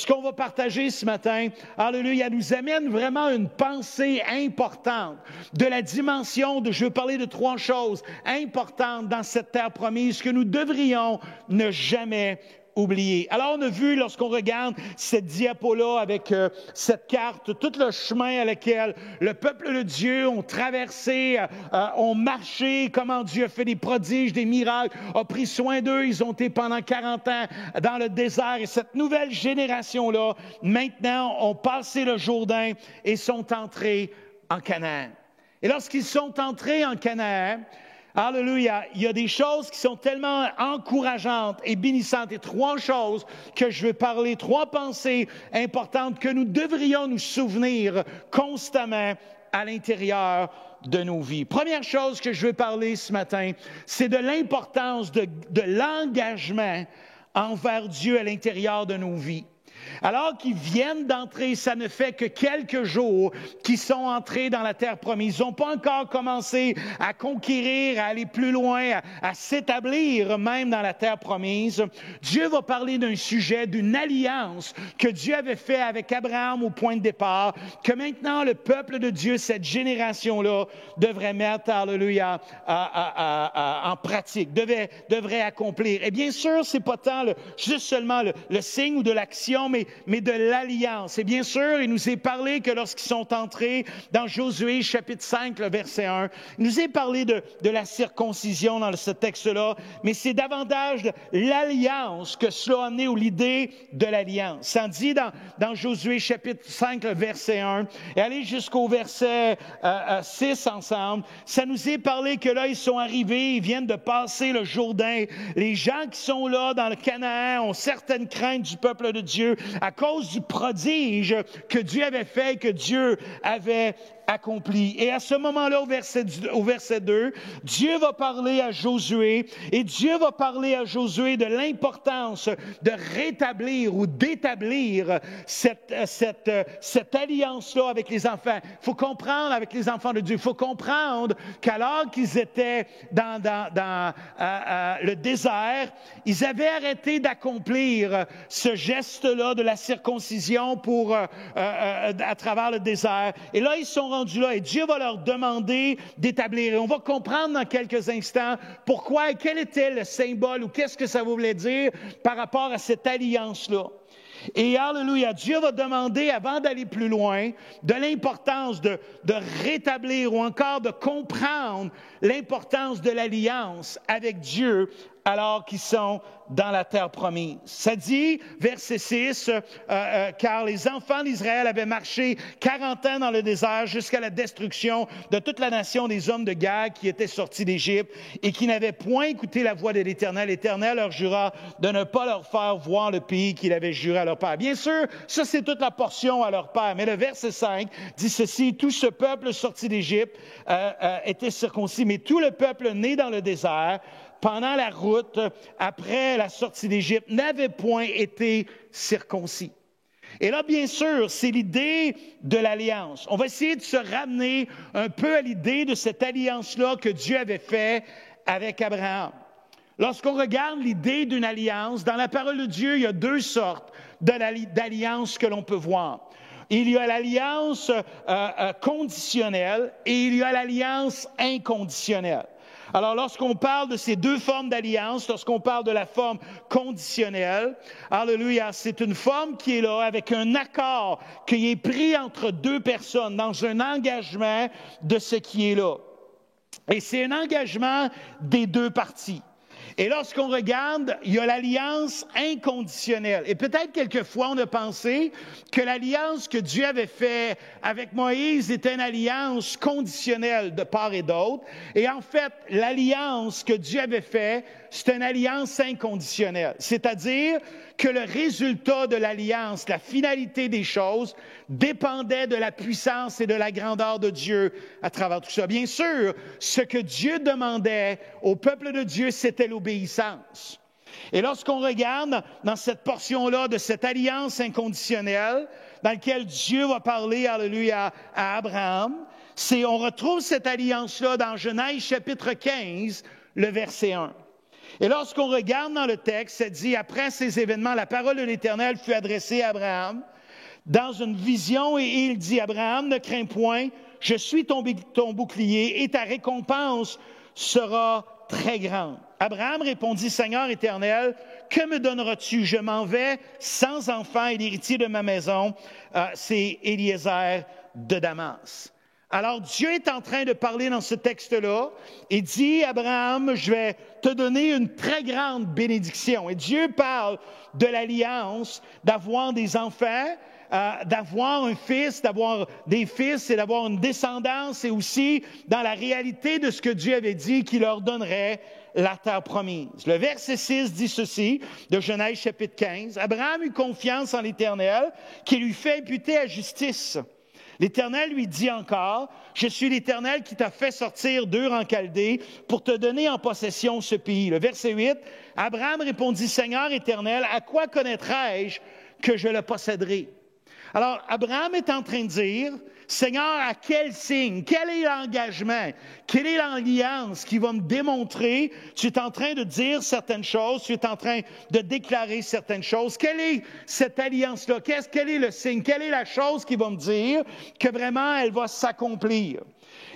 Speaker 1: qu'on va partager ce matin, alléluia, nous amène vraiment une pensée importante de la dimension je veux parler de 3 choses importantes dans cette terre promise que nous devrions ne jamais oublier. Alors, on a vu, lorsqu'on regarde cette diapo-là avec cette carte, tout le chemin à lequel le peuple de Dieu ont traversé, ont marché, comment Dieu a fait des prodiges, des miracles, a pris soin d'eux. Ils ont été pendant 40 ans dans le désert. Et cette nouvelle génération-là, maintenant, ont passé le Jourdain et sont entrés en Canaan. Et lorsqu'ils sont entrés en Canaan, alléluia, il y a des choses qui sont tellement encourageantes et bénissantes. Et 3 choses que je veux parler, 3 pensées importantes que nous devrions nous souvenir constamment à l'intérieur de nos vies. Première chose que je veux parler ce matin, c'est de l'importance de l'engagement envers Dieu à l'intérieur de nos vies. Alors qu'ils viennent d'entrer, ça ne fait que quelques jours qu'ils sont entrés dans la terre promise. Ils n'ont pas encore commencé à conquérir, à aller plus loin, à s'établir même dans la terre promise. Dieu va parler d'un sujet, d'une alliance que Dieu avait fait avec Abraham au point de départ, que maintenant le peuple de Dieu, cette génération-là, devrait mettre, alléluia, en pratique, devrait accomplir. Et bien sûr, c'est pas tant juste seulement le signe ou de l'action, mais de l'alliance. Et bien sûr, il nous est parlé que lorsqu'ils sont entrés dans Josué, chapitre 5, le verset 1, il nous est parlé de la circoncision dans ce texte-là, mais c'est davantage de l'alliance que cela a amené ou l'idée de l'alliance. Ça dit dans Josué, chapitre 5, le verset 1, et allez jusqu'au verset 6 ensemble, ça nous est parlé que là, ils sont arrivés, ils viennent de passer le Jourdain. Les gens qui sont là dans le Canaan ont certaines craintes du peuple de Dieu à cause du prodige que Dieu avait fait, que Dieu avait accompli. Et à ce moment-là, au verset 2, Dieu va parler à Josué, et Dieu va parler à Josué de l'importance de rétablir ou d'établir cette alliance-là avec les enfants. Il faut comprendre avec les enfants de Dieu, il faut comprendre qu'alors qu'ils étaient dans le désert, ils avaient arrêté d'accomplir ce geste-là de la circoncision à travers le désert. Et là, ils sont rendus là et Dieu va leur demander d'établir. Et on va comprendre dans quelques instants pourquoi et quel était le symbole ou qu'est-ce que ça voulait dire par rapport à cette alliance-là. Et alléluia, Dieu va demander, avant d'aller plus loin, de l'importance de rétablir ou encore de comprendre l'importance de l'alliance avec Dieu alors qu'ils sont dans la terre promise. Ça dit, verset 6, car les enfants d'Israël avaient marché 40 ans dans le désert jusqu'à la destruction de toute la nation des hommes de guerre qui étaient sortis d'Égypte et qui n'avaient point écouté la voix de l'Éternel. L'Éternel leur jura de ne pas leur faire voir le pays qu'il avait juré à leur père. Bien sûr, ça c'est toute la portion à leur père. Mais le verset 5 dit ceci, tout ce peuple sorti d'Égypte était circoncis, mais tout le peuple né dans le désert, pendant la route, après la sortie d'Égypte, n'avait point été circoncis. Et là, bien sûr, c'est l'idée de l'alliance. On va essayer de se ramener un peu à l'idée de cette alliance-là que Dieu avait faite avec Abraham. Lorsqu'on regarde l'idée d'une alliance, dans la parole de Dieu, il y a deux sortes d'alliances que l'on peut voir. Il y a l'alliance conditionnelle et il y a l'alliance inconditionnelle. Alors, lorsqu'on parle de ces deux formes d'alliance, lorsqu'on parle de la forme conditionnelle, alléluia, c'est une forme qui est là avec un accord qui est pris entre deux personnes dans un engagement de ce qui est là. Et c'est un engagement des deux parties. Et lorsqu'on regarde, il y a l'alliance inconditionnelle. Et peut-être quelquefois, on a pensé que l'alliance que Dieu avait faite avec Moïse était une alliance conditionnelle de part et d'autre. Et en fait, l'alliance que Dieu avait faite, c'est une alliance inconditionnelle. C'est-à-dire que le résultat de l'alliance, la finalité des choses, dépendait de la puissance et de la grandeur de Dieu à travers tout ça. Bien sûr, ce que Dieu demandait au peuple de Dieu, c'était l'obéissance. Et lorsqu'on regarde dans cette portion-là de cette alliance inconditionnelle, dans laquelle Dieu va parler, alléluia, à Abraham, on retrouve cette alliance-là dans Genèse chapitre 15, le verset 1. Et lorsqu'on regarde dans le texte, ça dit, après ces événements, la parole de l'Éternel fut adressée à Abraham dans une vision et il dit, Abraham, ne crains point, je suis ton bouclier et ta récompense sera très grande. Abraham répondit, Seigneur éternel, que me donneras-tu? Je m'en vais sans enfant et l'héritier de ma maison, c'est Éliézer de Damas. Alors, Dieu est en train de parler dans ce texte-là et dit, Abraham, je vais te donner une très grande bénédiction. Et Dieu parle de l'alliance, d'avoir des enfants, d'avoir un fils, d'avoir des fils et d'avoir une descendance et aussi dans la réalité de ce que Dieu avait dit qu'il leur donnerait la terre promise. Le verset 6 dit ceci, de Genèse chapitre 15, Abraham eut confiance en l'Éternel qui lui fait imputer à justice. L'Éternel lui dit encore, « Je suis l'Éternel qui t'a fait sortir d'Ur en Chaldée pour te donner en possession ce pays. » Le verset 8, Abraham répondit, « Seigneur éternel, à quoi connaîtrai-je que je le posséderai? » Alors, Abraham est en train de dire, Seigneur, à quel signe? Quel est l'engagement? Quelle est l'alliance qui va me démontrer? Tu es en train de dire certaines choses, tu es en train de déclarer certaines choses. Quelle est cette alliance-là? Quel est le signe? Quelle est la chose qui va me dire que vraiment elle va s'accomplir?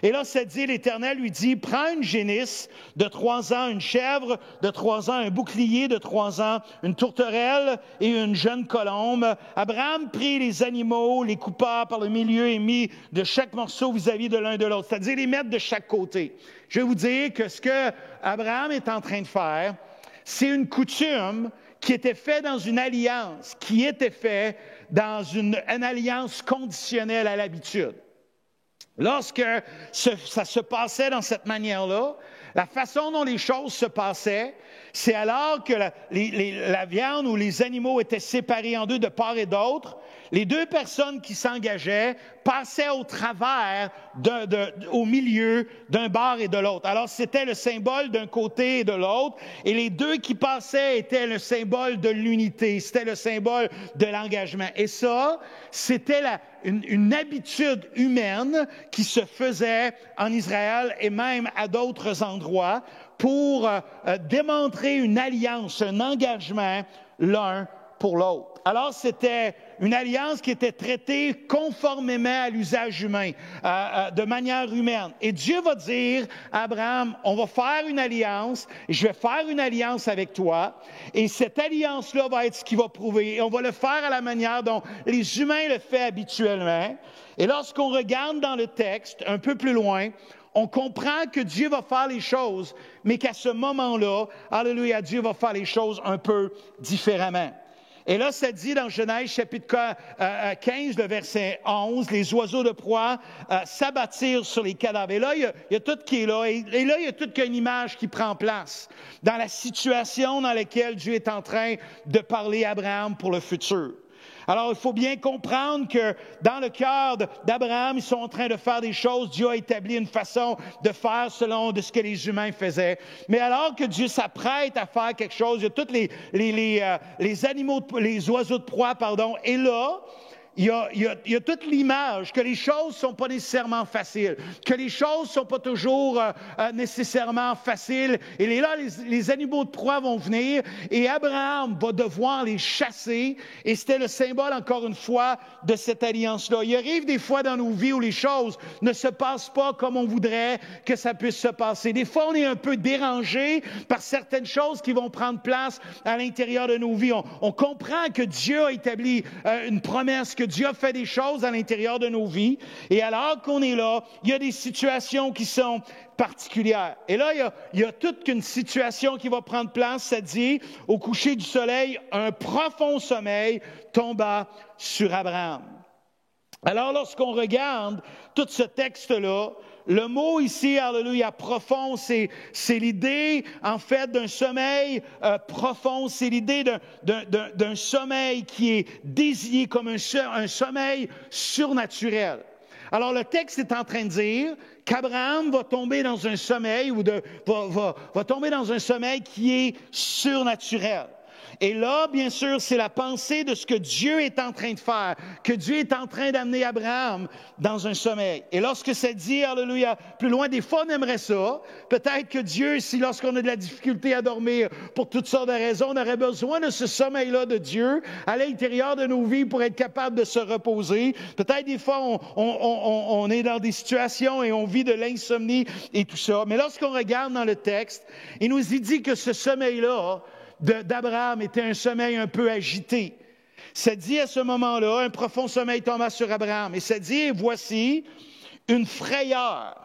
Speaker 1: Et là, ça dit, l'Éternel lui dit, prends une génisse de 3 ans, une chèvre de 3 ans, un bouclier de 3 ans, une tourterelle et une jeune colombe. Abraham prit les animaux, les coupa par le milieu et mit de chaque morceau vis-à-vis de l'un de l'autre, c'est-à-dire les mettre de chaque côté. Je vais vous dire que ce que Abraham est en train de faire, c'est une coutume qui était faite dans une alliance, qui était faite dans une alliance conditionnelle à l'habitude. Lorsque ça se passait dans cette manière-là, la façon dont les choses se passaient, c'est alors que la viande ou les animaux étaient séparés en deux de part et d'autre, les deux personnes qui s'engageaient passaient au travers, au milieu d'un bord et de l'autre. Alors, c'était le symbole d'un côté et de l'autre, et les deux qui passaient étaient le symbole de l'unité, c'était le symbole de l'engagement. Et ça, c'était une habitude humaine qui se faisait en Israël et même à d'autres endroits pour démontrer une alliance, un engagement l'un pour l'autre. Alors, c'était une alliance qui était traitée conformément à l'usage humain, de manière humaine. Et Dieu va dire à Abraham, on va faire une alliance, et je vais faire une alliance avec toi, et cette alliance-là va être ce qui va prouver, et on va le faire à la manière dont les humains le font habituellement. Et lorsqu'on regarde dans le texte, un peu plus loin, on comprend que Dieu va faire les choses, mais qu'à ce moment-là, alléluia, Dieu va faire les choses un peu différemment. Et là, ça dit dans Genèse chapitre 15, le verset 11, les oiseaux de proie s'abattirent sur les cadavres. Et là, il y a tout qui est là. Et là, il y a toute une image qui prend place dans la situation dans laquelle Dieu est en train de parler à Abraham pour le futur. Alors, il faut bien comprendre que dans le cœur d'Abraham, ils sont en train de faire des choses. Dieu a établi une façon de faire selon de ce que les humains faisaient. Mais alors que Dieu s'apprête à faire quelque chose, il y a tous les animaux, les oiseaux de proie, et là, il y a toute l'image que les choses ne sont pas nécessairement faciles, que les choses ne sont pas toujours nécessairement faciles. Et là, les animaux de proie vont venir et Abraham va devoir les chasser. Et c'était le symbole, encore une fois, de cette alliance-là. Il arrive des fois dans nos vies où les choses ne se passent pas comme on voudrait que ça puisse se passer. Des fois, on est un peu dérangé par certaines choses qui vont prendre place à l'intérieur de nos vies. On comprend que Dieu a établi une promesse, que Dieu a fait des choses à l'intérieur de nos vies. Et alors qu'on est là, il y a des situations qui sont particulières. Et là, il y a toute une situation qui va prendre place. Ça dit, au coucher du soleil, un profond sommeil tomba sur Abraham. Alors, lorsqu'on regarde tout ce texte-là, le mot ici, alléluia, profond, c'est l'idée, en fait, d'un sommeil profond. C'est l'idée d'un sommeil qui est désigné comme un sommeil surnaturel. Alors, le texte est en train de dire qu'Abraham va tomber dans un sommeil, va tomber dans un sommeil qui est surnaturel. Et là, bien sûr, c'est la pensée de ce que Dieu est en train de faire, que Dieu est en train d'amener Abraham dans un sommeil. Et lorsque ça dit, alléluia, plus loin, des fois on aimerait ça. Peut-être que Dieu, si lorsqu'on a de la difficulté à dormir pour toutes sortes de raisons, on aurait besoin de ce sommeil-là de Dieu à l'intérieur de nos vies pour être capable de se reposer. Peut-être des fois, on est dans des situations et on vit de l'insomnie et tout ça. Mais lorsqu'on regarde dans le texte, il nous dit que ce sommeil-là d'Abraham était un sommeil un peu agité. Ça dit à ce moment-là, un profond sommeil tomba sur Abraham. Et ça dit, et voici, une frayeur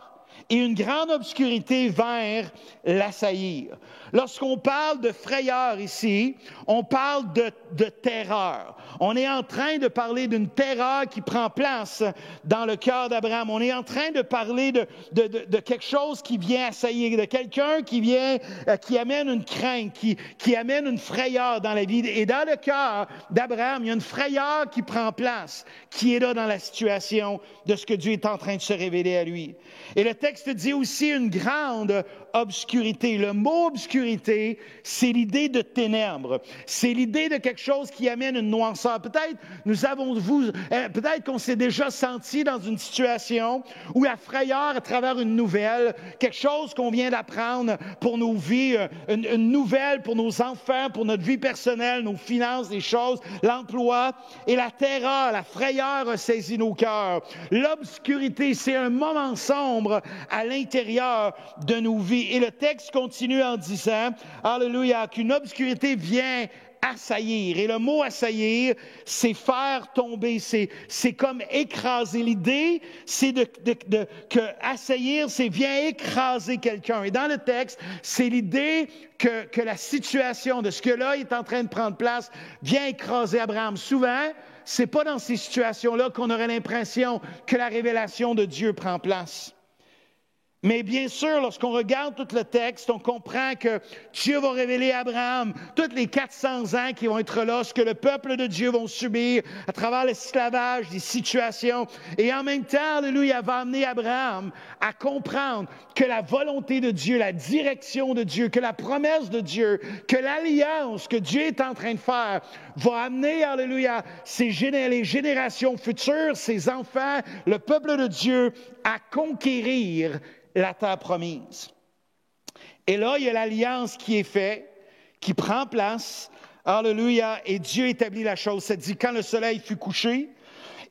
Speaker 1: et une grande obscurité vinrent l'assaillir. Lorsqu'on parle de frayeur ici, on parle de terreur. On est en train de parler d'une terreur qui prend place dans le cœur d'Abraham. On est en train de parler de quelque chose qui vient assaillir, de quelqu'un qui amène une crainte, qui amène une frayeur dans la vie. Et dans le cœur d'Abraham, il y a une frayeur qui prend place, qui est là dans la situation de ce que Dieu est en train de se révéler à lui. Et le texte dit aussi une grande obscurité. Le mot obscurité, c'est l'idée de ténèbres. C'est l'idée de quelque chose qui amène une noirceur. Peut-être qu'on s'est déjà senti dans une situation où la frayeur à travers une nouvelle, quelque chose qu'on vient d'apprendre pour nos vies, une nouvelle pour nos enfants, pour notre vie personnelle, nos finances, les choses, l'emploi, et la terreur, la frayeur a saisi nos cœurs. L'obscurité, c'est un moment sombre à l'intérieur de nos vies. Et le texte continue en disant, alléluia, qu'une obscurité vient assaillir. Et le mot assaillir, c'est faire tomber, c'est comme écraser. L'idée, c'est que assaillir, c'est vient écraser quelqu'un. Et dans le texte, c'est l'idée que la situation de ce que là est en train de prendre place vient écraser Abraham. Souvent, c'est pas dans ces situations-là qu'on aurait l'impression que la révélation de Dieu prend place. Mais bien sûr, lorsqu'on regarde tout le texte, on comprend que Dieu va révéler à Abraham tous les 400 ans qui vont être là, ce que le peuple de Dieu va subir à travers l'esclavage, des situations. Et en même temps, alléluia, va amener Abraham à comprendre que la volonté de Dieu, la direction de Dieu, que la promesse de Dieu, que l'alliance que Dieu est en train de faire va amener, alléluia, les générations futures, ses enfants, le peuple de Dieu, à conquérir la terre promise. Et là, il y a l'alliance qui est faite, qui prend place. Alléluia. Et Dieu établit la chose. Ça dit, quand le soleil fut couché,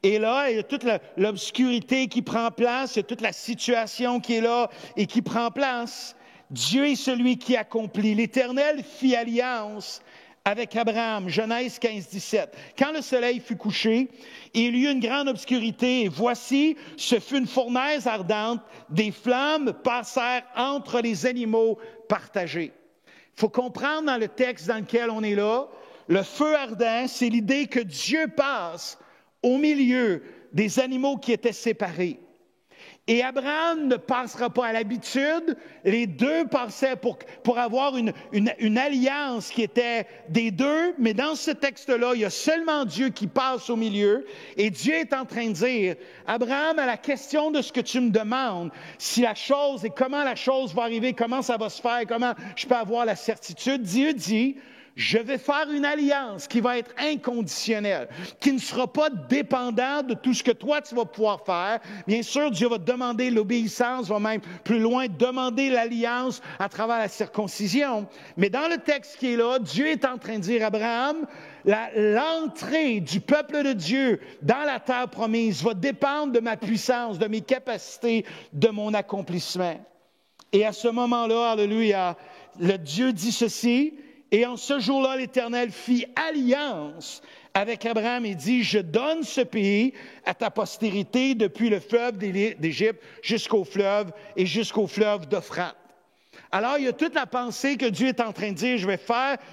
Speaker 1: et là, il y a toute l'obscurité qui prend place, il y a toute la situation qui est là et qui prend place. Dieu est celui qui accomplit. L'Éternel fit alliance avec Abraham, Genèse 15, 17. Quand le soleil fut couché, il y eut une grande obscurité, et voici, ce fut une fournaise ardente, des flammes passèrent entre les animaux partagés. Il faut comprendre dans le texte dans lequel on est là, le feu ardent, c'est l'idée que Dieu passe au milieu des animaux qui étaient séparés. Et Abraham ne passera pas à l'habitude, les deux passaient pour avoir une alliance qui était des deux, mais dans ce texte-là, il y a seulement Dieu qui passe au milieu, et Dieu est en train de dire, Abraham, à la question de ce que tu me demandes, si la chose et comment la chose va arriver, comment ça va se faire, comment je peux avoir la certitude, Dieu dit, je vais faire une alliance qui va être inconditionnelle, qui ne sera pas dépendante de tout ce que toi, tu vas pouvoir faire. Bien sûr, Dieu va te demander l'obéissance, va même plus loin demander l'alliance à travers la circoncision. Mais dans le texte qui est là, Dieu est en train de dire à Abraham, l'entrée du peuple de Dieu dans la terre promise va dépendre de ma puissance, de mes capacités, de mon accomplissement. Et à ce moment-là, alléluia, le Dieu dit ceci, et en ce jour-là, l'Éternel fit alliance avec Abraham et dit, je donne ce pays à ta postérité depuis le fleuve d'Égypte jusqu'au fleuve et jusqu'au fleuve d'Euphrate. Alors, il y a toute la pensée que Dieu est en train de dire, je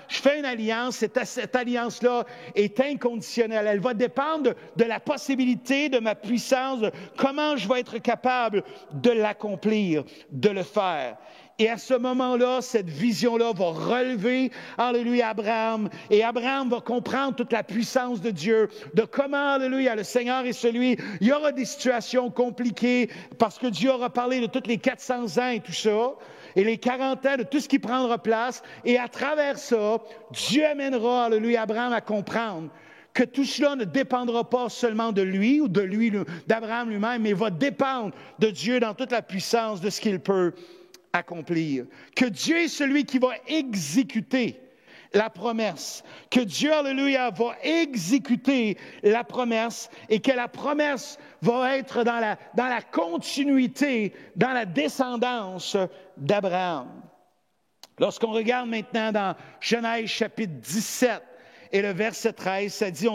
Speaker 1: fais une alliance, cette alliance-là est inconditionnelle. Elle va dépendre de la possibilité, de ma puissance, de comment je vais être capable de l'accomplir, de le faire. Et à ce moment-là, cette vision-là va relever, alléluia, Abraham. Et Abraham va comprendre toute la puissance de Dieu, de comment, alléluia, le Seigneur est celui. Il y aura des situations compliquées parce que Dieu aura parlé de tous les 400 ans et tout ça, et les 40 ans de tout ce qui prendra place. Et à travers ça, Dieu amènera, alléluia, Abraham à comprendre que tout cela ne dépendra pas seulement de lui ou d'Abraham lui-même, mais va dépendre de Dieu dans toute la puissance de ce qu'il peut accomplir. Que Dieu est celui qui va exécuter la promesse. Que Dieu, alléluia, va exécuter la promesse et que la promesse va être dans la continuité, dans la descendance d'Abraham. Lorsqu'on regarde maintenant dans Genèse chapitre 17 et le verset 13, ça dit,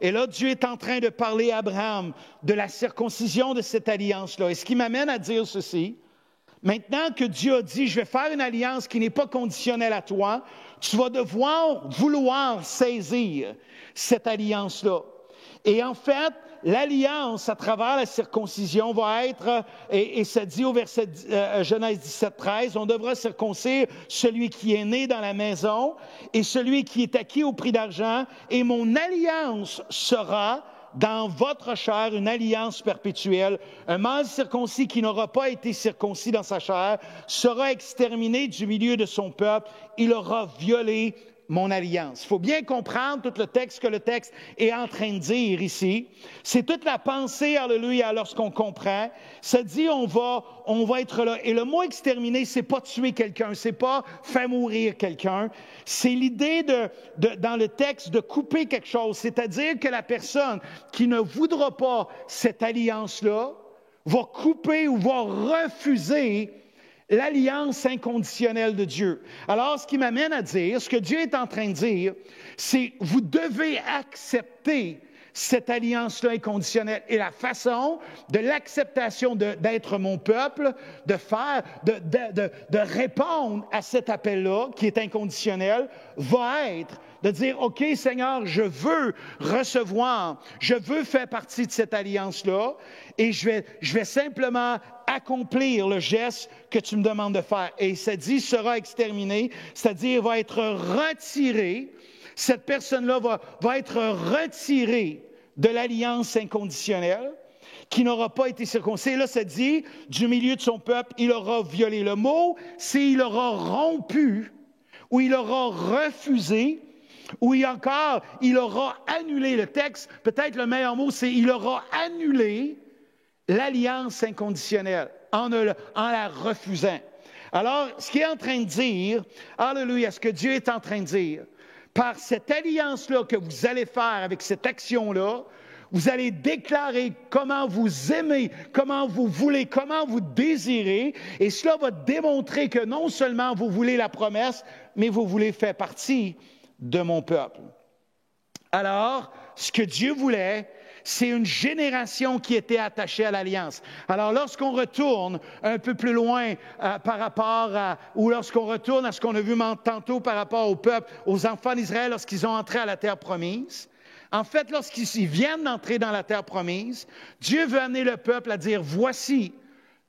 Speaker 1: et là Dieu est en train de parler à Abraham de la circoncision de cette alliance-là. Et ce qui m'amène à dire ceci, maintenant que Dieu a dit, je vais faire une alliance qui n'est pas conditionnelle à toi, tu vas devoir vouloir saisir cette alliance-là. Et en fait, l'alliance à travers la circoncision va être, et ça dit au verset Genèse 17, 13, on devra circoncire celui qui est né dans la maison et celui qui est acquis au prix d'argent, et mon alliance sera dans votre chair une alliance perpétuelle. Un mâle circoncis qui n'aura pas été circoncis dans sa chair sera exterminé du milieu de son peuple. Il aura violé mon alliance. Il faut bien comprendre tout le texte que le texte est en train de dire ici. C'est toute la pensée, alléluia, lorsqu'on comprend. Ça dit, on va être là. Et le mot exterminer, c'est pas tuer quelqu'un, c'est pas faire mourir quelqu'un. C'est l'idée dans le texte de couper quelque chose. C'est-à-dire que la personne qui ne voudra pas cette alliance-là va couper ou va refuser l'alliance inconditionnelle de Dieu. Alors, ce qui m'amène à dire, ce que Dieu est en train de dire, c'est vous devez accepter cette alliance-là inconditionnelle. Et la façon de l'acceptation d'être mon peuple, de répondre à cet appel-là, qui est inconditionnel, va être de dire, OK, Seigneur, je veux recevoir, je veux faire partie de cette alliance-là, et je vais simplement accomplir le geste que tu me demandes de faire. Et ça dit, sera exterminé, c'est-à-dire va être retiré. Cette personne-là va être retirée de l'alliance inconditionnelle, qui n'aura pas été circoncis. Et là, ça dit, du milieu de son peuple, il aura violé. Le mot, c'est il aura rompu, ou il aura refusé, ou encore, il aura annulé. Le texte, peut-être le meilleur mot, c'est il aura annulé l'alliance inconditionnelle en la refusant. Alors, ce qu'il est en train de dire, alléluia, ce que Dieu est en train de dire, par cette alliance-là que vous allez faire avec cette action-là, vous allez déclarer comment vous aimez, comment vous voulez, comment vous désirez, et cela va démontrer que non seulement vous voulez la promesse, mais vous voulez faire partie de mon peuple. Alors, ce que Dieu voulait, c'est une génération qui était attachée à l'alliance. Alors, lorsqu'on retourne un peu plus loin par rapport à, ou lorsqu'on retourne à ce qu'on a vu tantôt par rapport au peuple, aux enfants d'Israël, lorsqu'ils ont entré à la terre promise, en fait, lorsqu'ils viennent d'entrer dans la terre promise, Dieu veut amener le peuple à dire, voici,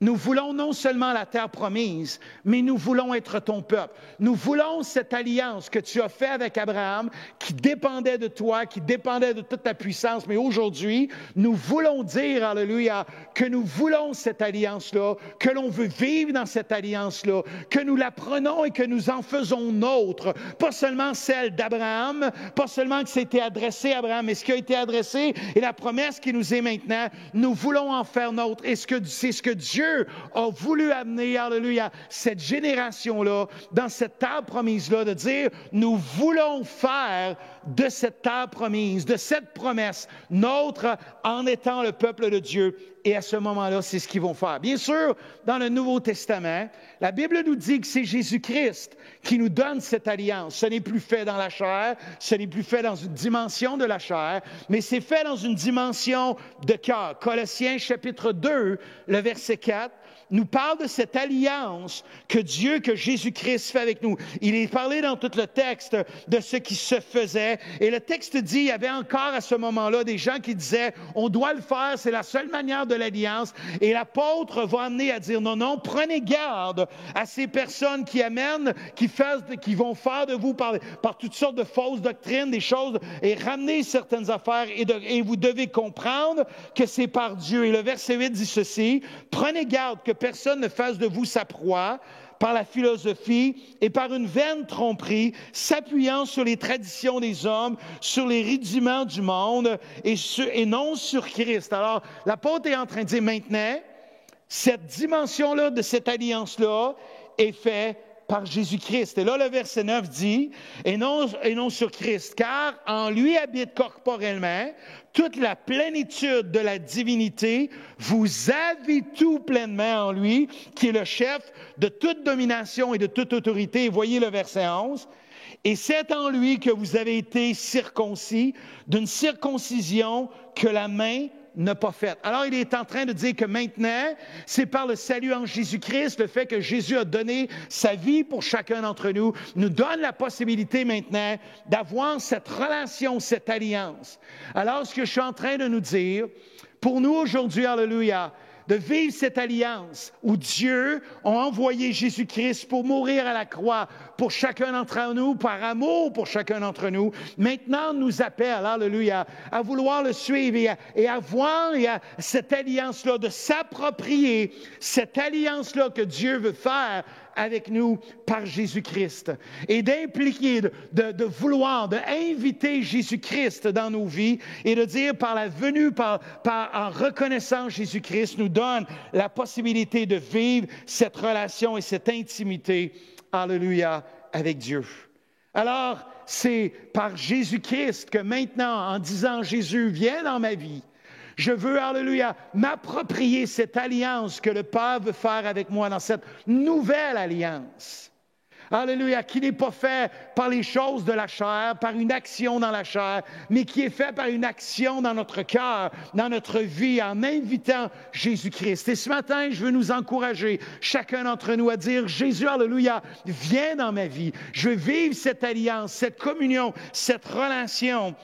Speaker 1: nous voulons non seulement la terre promise, mais nous voulons être ton peuple. Nous voulons cette alliance que tu as faite avec Abraham, qui dépendait de toi, qui dépendait de toute ta puissance. Mais aujourd'hui, nous voulons dire, alléluia, que nous voulons cette alliance-là, que l'on veut vivre dans cette alliance-là, que nous la prenons et que nous en faisons nôtre. Pas seulement celle d'Abraham, pas seulement que c'était adressé à Abraham, mais ce qui a été adressé et la promesse qui nous est maintenant, nous voulons en faire nôtre. Et c'est ce que Dieu a voulu amener, alléluia, cette génération-là, dans cette terre promise-là, de dire, nous voulons faire de cette terre promise, de cette promesse, nôtre en étant le peuple de Dieu. Et à ce moment-là, c'est ce qu'ils vont faire. Bien sûr, dans le Nouveau Testament, la Bible nous dit que c'est Jésus-Christ qui nous donne cette alliance. Ce n'est plus fait dans la chair, ce n'est plus fait dans une dimension de la chair, mais c'est fait dans une dimension de cœur. Colossiens chapitre 2, le verset 4, nous parle de cette alliance que Jésus-Christ fait avec nous. Il est parlé dans tout le texte de ce qui se faisait. Et le texte dit, il y avait encore à ce moment-là des gens qui disaient, on doit le faire, c'est la seule manière de l'alliance. Et l'apôtre va amener à dire, non, non, prenez garde à ces personnes qui amènent, qui vont faire de vous par toutes sortes de fausses doctrines, des choses, et ramener certaines affaires. Et vous devez comprendre que c'est par Dieu. Et le verset 8 dit ceci, prenez garde que personne ne fasse de vous sa proie par la philosophie et par une vaine tromperie, s'appuyant sur les traditions des hommes, sur les rudiments du monde et non sur Christ. Alors, l'apôtre est en train de dire maintenant, cette dimension-là de cette alliance-là est faite par Jésus-Christ. Et là, le verset 9 dit, et non sur Christ, car en lui habite corporellement toute la plénitude de la divinité, vous avez tout pleinement en lui, qui est le chef de toute domination et de toute autorité. Et voyez le verset 11. Et c'est en lui que vous avez été circoncis, d'une circoncision que la main n'a pas faite. Alors, il est en train de dire que maintenant, c'est par le salut en Jésus-Christ, le fait que Jésus a donné sa vie pour chacun d'entre nous, nous donne la possibilité maintenant d'avoir cette relation, cette alliance. Alors, ce que je suis en train de nous dire, pour nous aujourd'hui, alléluia, de vivre cette alliance où Dieu a envoyé Jésus-Christ pour mourir à la croix pour chacun d'entre nous, par amour pour chacun d'entre nous, maintenant nous appelle, alléluia, à vouloir le suivre et à voir cette alliance-là, de s'approprier cette alliance-là que Dieu veut faire avec nous par Jésus-Christ et d'impliquer, de vouloir, d'inviter Jésus-Christ dans nos vies et de dire par la venue, en reconnaissant Jésus-Christ, nous donne la possibilité de vivre cette relation et cette intimité, alléluia, avec Dieu. Alors, c'est par Jésus-Christ que maintenant, en disant Jésus, viens dans ma vie, je veux, alléluia, m'approprier cette alliance que le Père veut faire avec moi dans cette nouvelle alliance. Alléluia, qui n'est pas fait par les choses de la chair, par une action dans la chair, mais qui est fait par une action dans notre cœur, dans notre vie, en invitant Jésus-Christ. Et ce matin, je veux nous encourager, chacun d'entre nous, à dire, Jésus, alléluia, viens dans ma vie. Je veux vivre cette alliance, cette communion, cette relation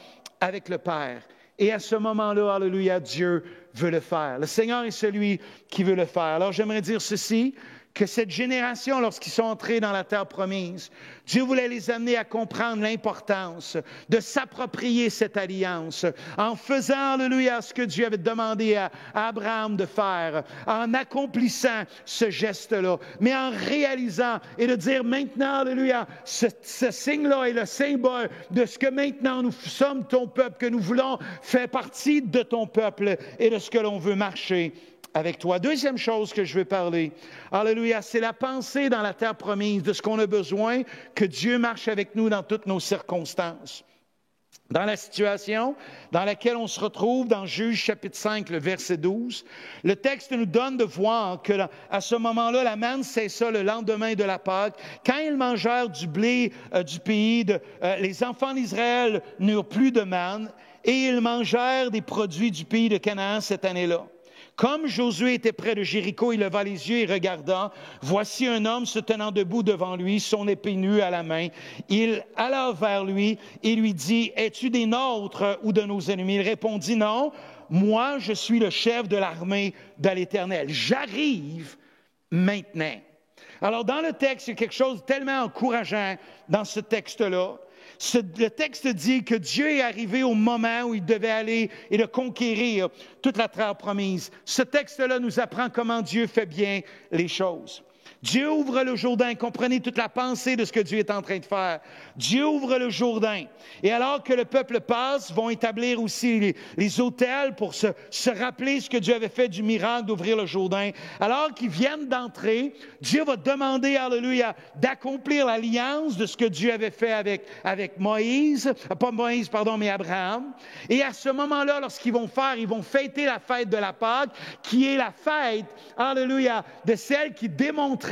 Speaker 1: avec le Père. Et à ce moment-là, alléluia, Dieu veut le faire. Le Seigneur est celui qui veut le faire. Alors, j'aimerais dire ceci, que cette génération, lorsqu'ils sont entrés dans la terre promise, Dieu voulait les amener à comprendre l'importance de s'approprier cette alliance en faisant, alléluia, ce que Dieu avait demandé à Abraham de faire, en accomplissant ce geste-là, mais en réalisant et de dire maintenant, alléluia, ce signe-là est le symbole de ce que maintenant nous sommes ton peuple, que nous voulons faire partie de ton peuple et de ce que l'on veut marcher avec toi. Deuxième chose que je veux parler, alléluia, c'est la pensée dans la terre promise, de ce qu'on a besoin, que Dieu marche avec nous dans toutes nos circonstances. Dans la situation dans laquelle on se retrouve dans Juge chapitre 5, le verset 12, le texte nous donne de voir que à ce moment-là, la manne cessa le lendemain de la Pâque. Quand ils mangèrent du blé du pays, les enfants d'Israël n'eurent plus de manne et ils mangèrent des produits du pays de Canaan cette année-là. Comme Josué était près de Jéricho, il leva les yeux et regarda. Voici un homme se tenant debout devant lui, son épée nue à la main. Il alla vers lui et lui dit, « Es-tu des nôtres ou de nos ennemis? » Il répondit, « Non, moi je suis le chef de l'armée de l'Éternel. J'arrive maintenant. » Alors dans le texte, il y a quelque chose de tellement encourageant dans ce texte-là. Le texte dit que Dieu est arrivé au moment où il devait aller et de conquérir toute la terre promise. Ce texte-là nous apprend comment Dieu fait bien les choses. Dieu ouvre le Jourdain. Comprenez toute la pensée de ce que Dieu est en train de faire. Dieu ouvre le Jourdain. Et alors que le peuple passe, vont établir aussi les autels pour se rappeler ce que Dieu avait fait du miracle d'ouvrir le Jourdain. Alors qu'ils viennent d'entrer, Dieu va demander, alléluia, d'accomplir l'alliance de ce que Dieu avait fait avec Moïse, pas Moïse, pardon, mais Abraham. Et à ce moment-là, lorsqu'ils vont fêter la fête de la Pâque, qui est la fête, alléluia, de celle qui démontrait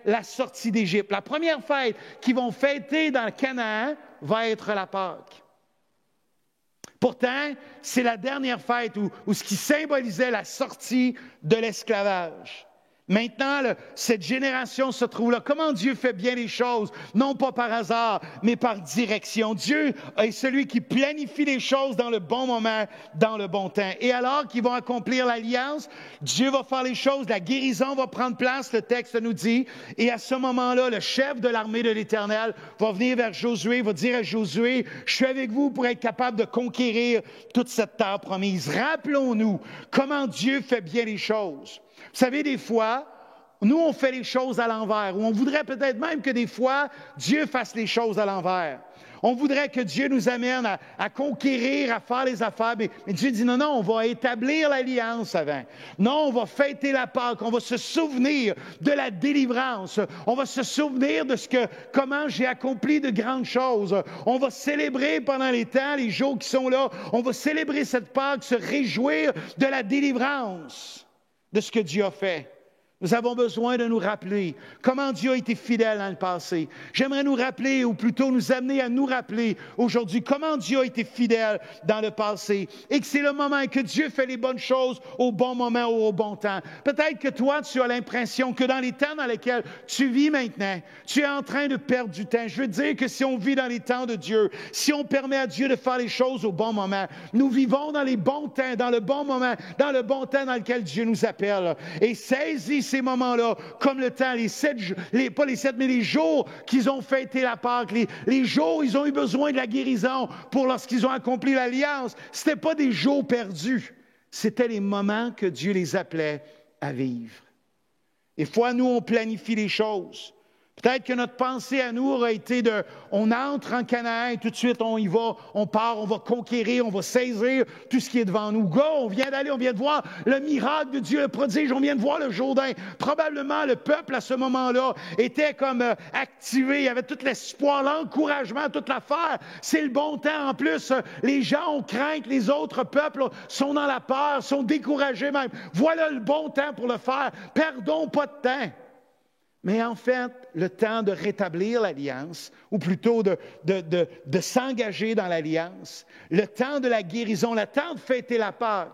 Speaker 1: la sortie d'Égypte. La première fête qu'ils vont fêter dans Canaan va être la Pâque. Pourtant, c'est la dernière fête où ce qui symbolisait la sortie de l'esclavage. Maintenant, cette génération se trouve là. Comment Dieu fait bien les choses? Non pas par hasard, mais par direction. Dieu est celui qui planifie les choses dans le bon moment, dans le bon temps. Et alors qu'ils vont accomplir l'alliance, Dieu va faire les choses, la guérison va prendre place, le texte nous dit. Et à ce moment-là, le chef de l'armée de l'Éternel va venir vers Josué, va dire à Josué, « Je suis avec vous pour être capable de conquérir toute cette terre promise. » Rappelons-nous comment Dieu fait bien les choses. Vous savez, des fois, nous, on fait les choses à l'envers, ou on voudrait peut-être même que des fois, Dieu fasse les choses à l'envers. On voudrait que Dieu nous amène à conquérir, à faire les affaires, mais Dieu dit non, on va établir l'alliance avant. Non, on va fêter la Pâque, on va se souvenir de la délivrance, on va se souvenir de comment j'ai accompli de grandes choses. On va célébrer pendant les temps, les jours qui sont là, on va célébrer cette Pâque, se réjouir de la délivrance de ce que Dieu a fait. Nous avons besoin de nous rappeler comment Dieu a été fidèle dans le passé. J'aimerais nous rappeler, ou plutôt nous amener à nous rappeler aujourd'hui comment Dieu a été fidèle dans le passé et que c'est le moment que Dieu fait les bonnes choses au bon moment ou au bon temps. Peut-être que toi, tu as l'impression que dans les temps dans lesquels tu vis maintenant, tu es en train de perdre du temps. Je veux dire que si on vit dans les temps de Dieu, si on permet à Dieu de faire les choses au bon moment, nous vivons dans les bons temps, dans le bon moment, dans le bon temps dans lequel Dieu nous appelle. Et saisis ces moments-là, comme le temps, pas les 7, mais les jours qu'ils ont fêté la Pâque, les jours où ils ont eu besoin de la guérison pour lorsqu'ils ont accompli l'alliance. Ce n'étaient pas des jours perdus, c'était les moments que Dieu les appelait à vivre. Des fois, nous, on planifie les choses. Peut-être que notre pensée à nous aura été on entre en Canaan et tout de suite on y va, on part, on va conquérir, on va saisir tout ce qui est devant nous. Gars, on vient de voir le miracle de Dieu, le prodige, on vient de voir le Jourdain. Probablement, le peuple à ce moment-là était comme activé, il y avait tout l'espoir, l'encouragement, toute l'affaire. C'est le bon temps. En plus, les gens ont craint que les autres peuples sont dans la peur, sont découragés même. Voilà le bon temps pour le faire. Perdons pas de temps. Mais en fait, le temps de rétablir l'alliance, ou plutôt de s'engager dans l'alliance, le temps de la guérison, le temps de fêter la Pâque,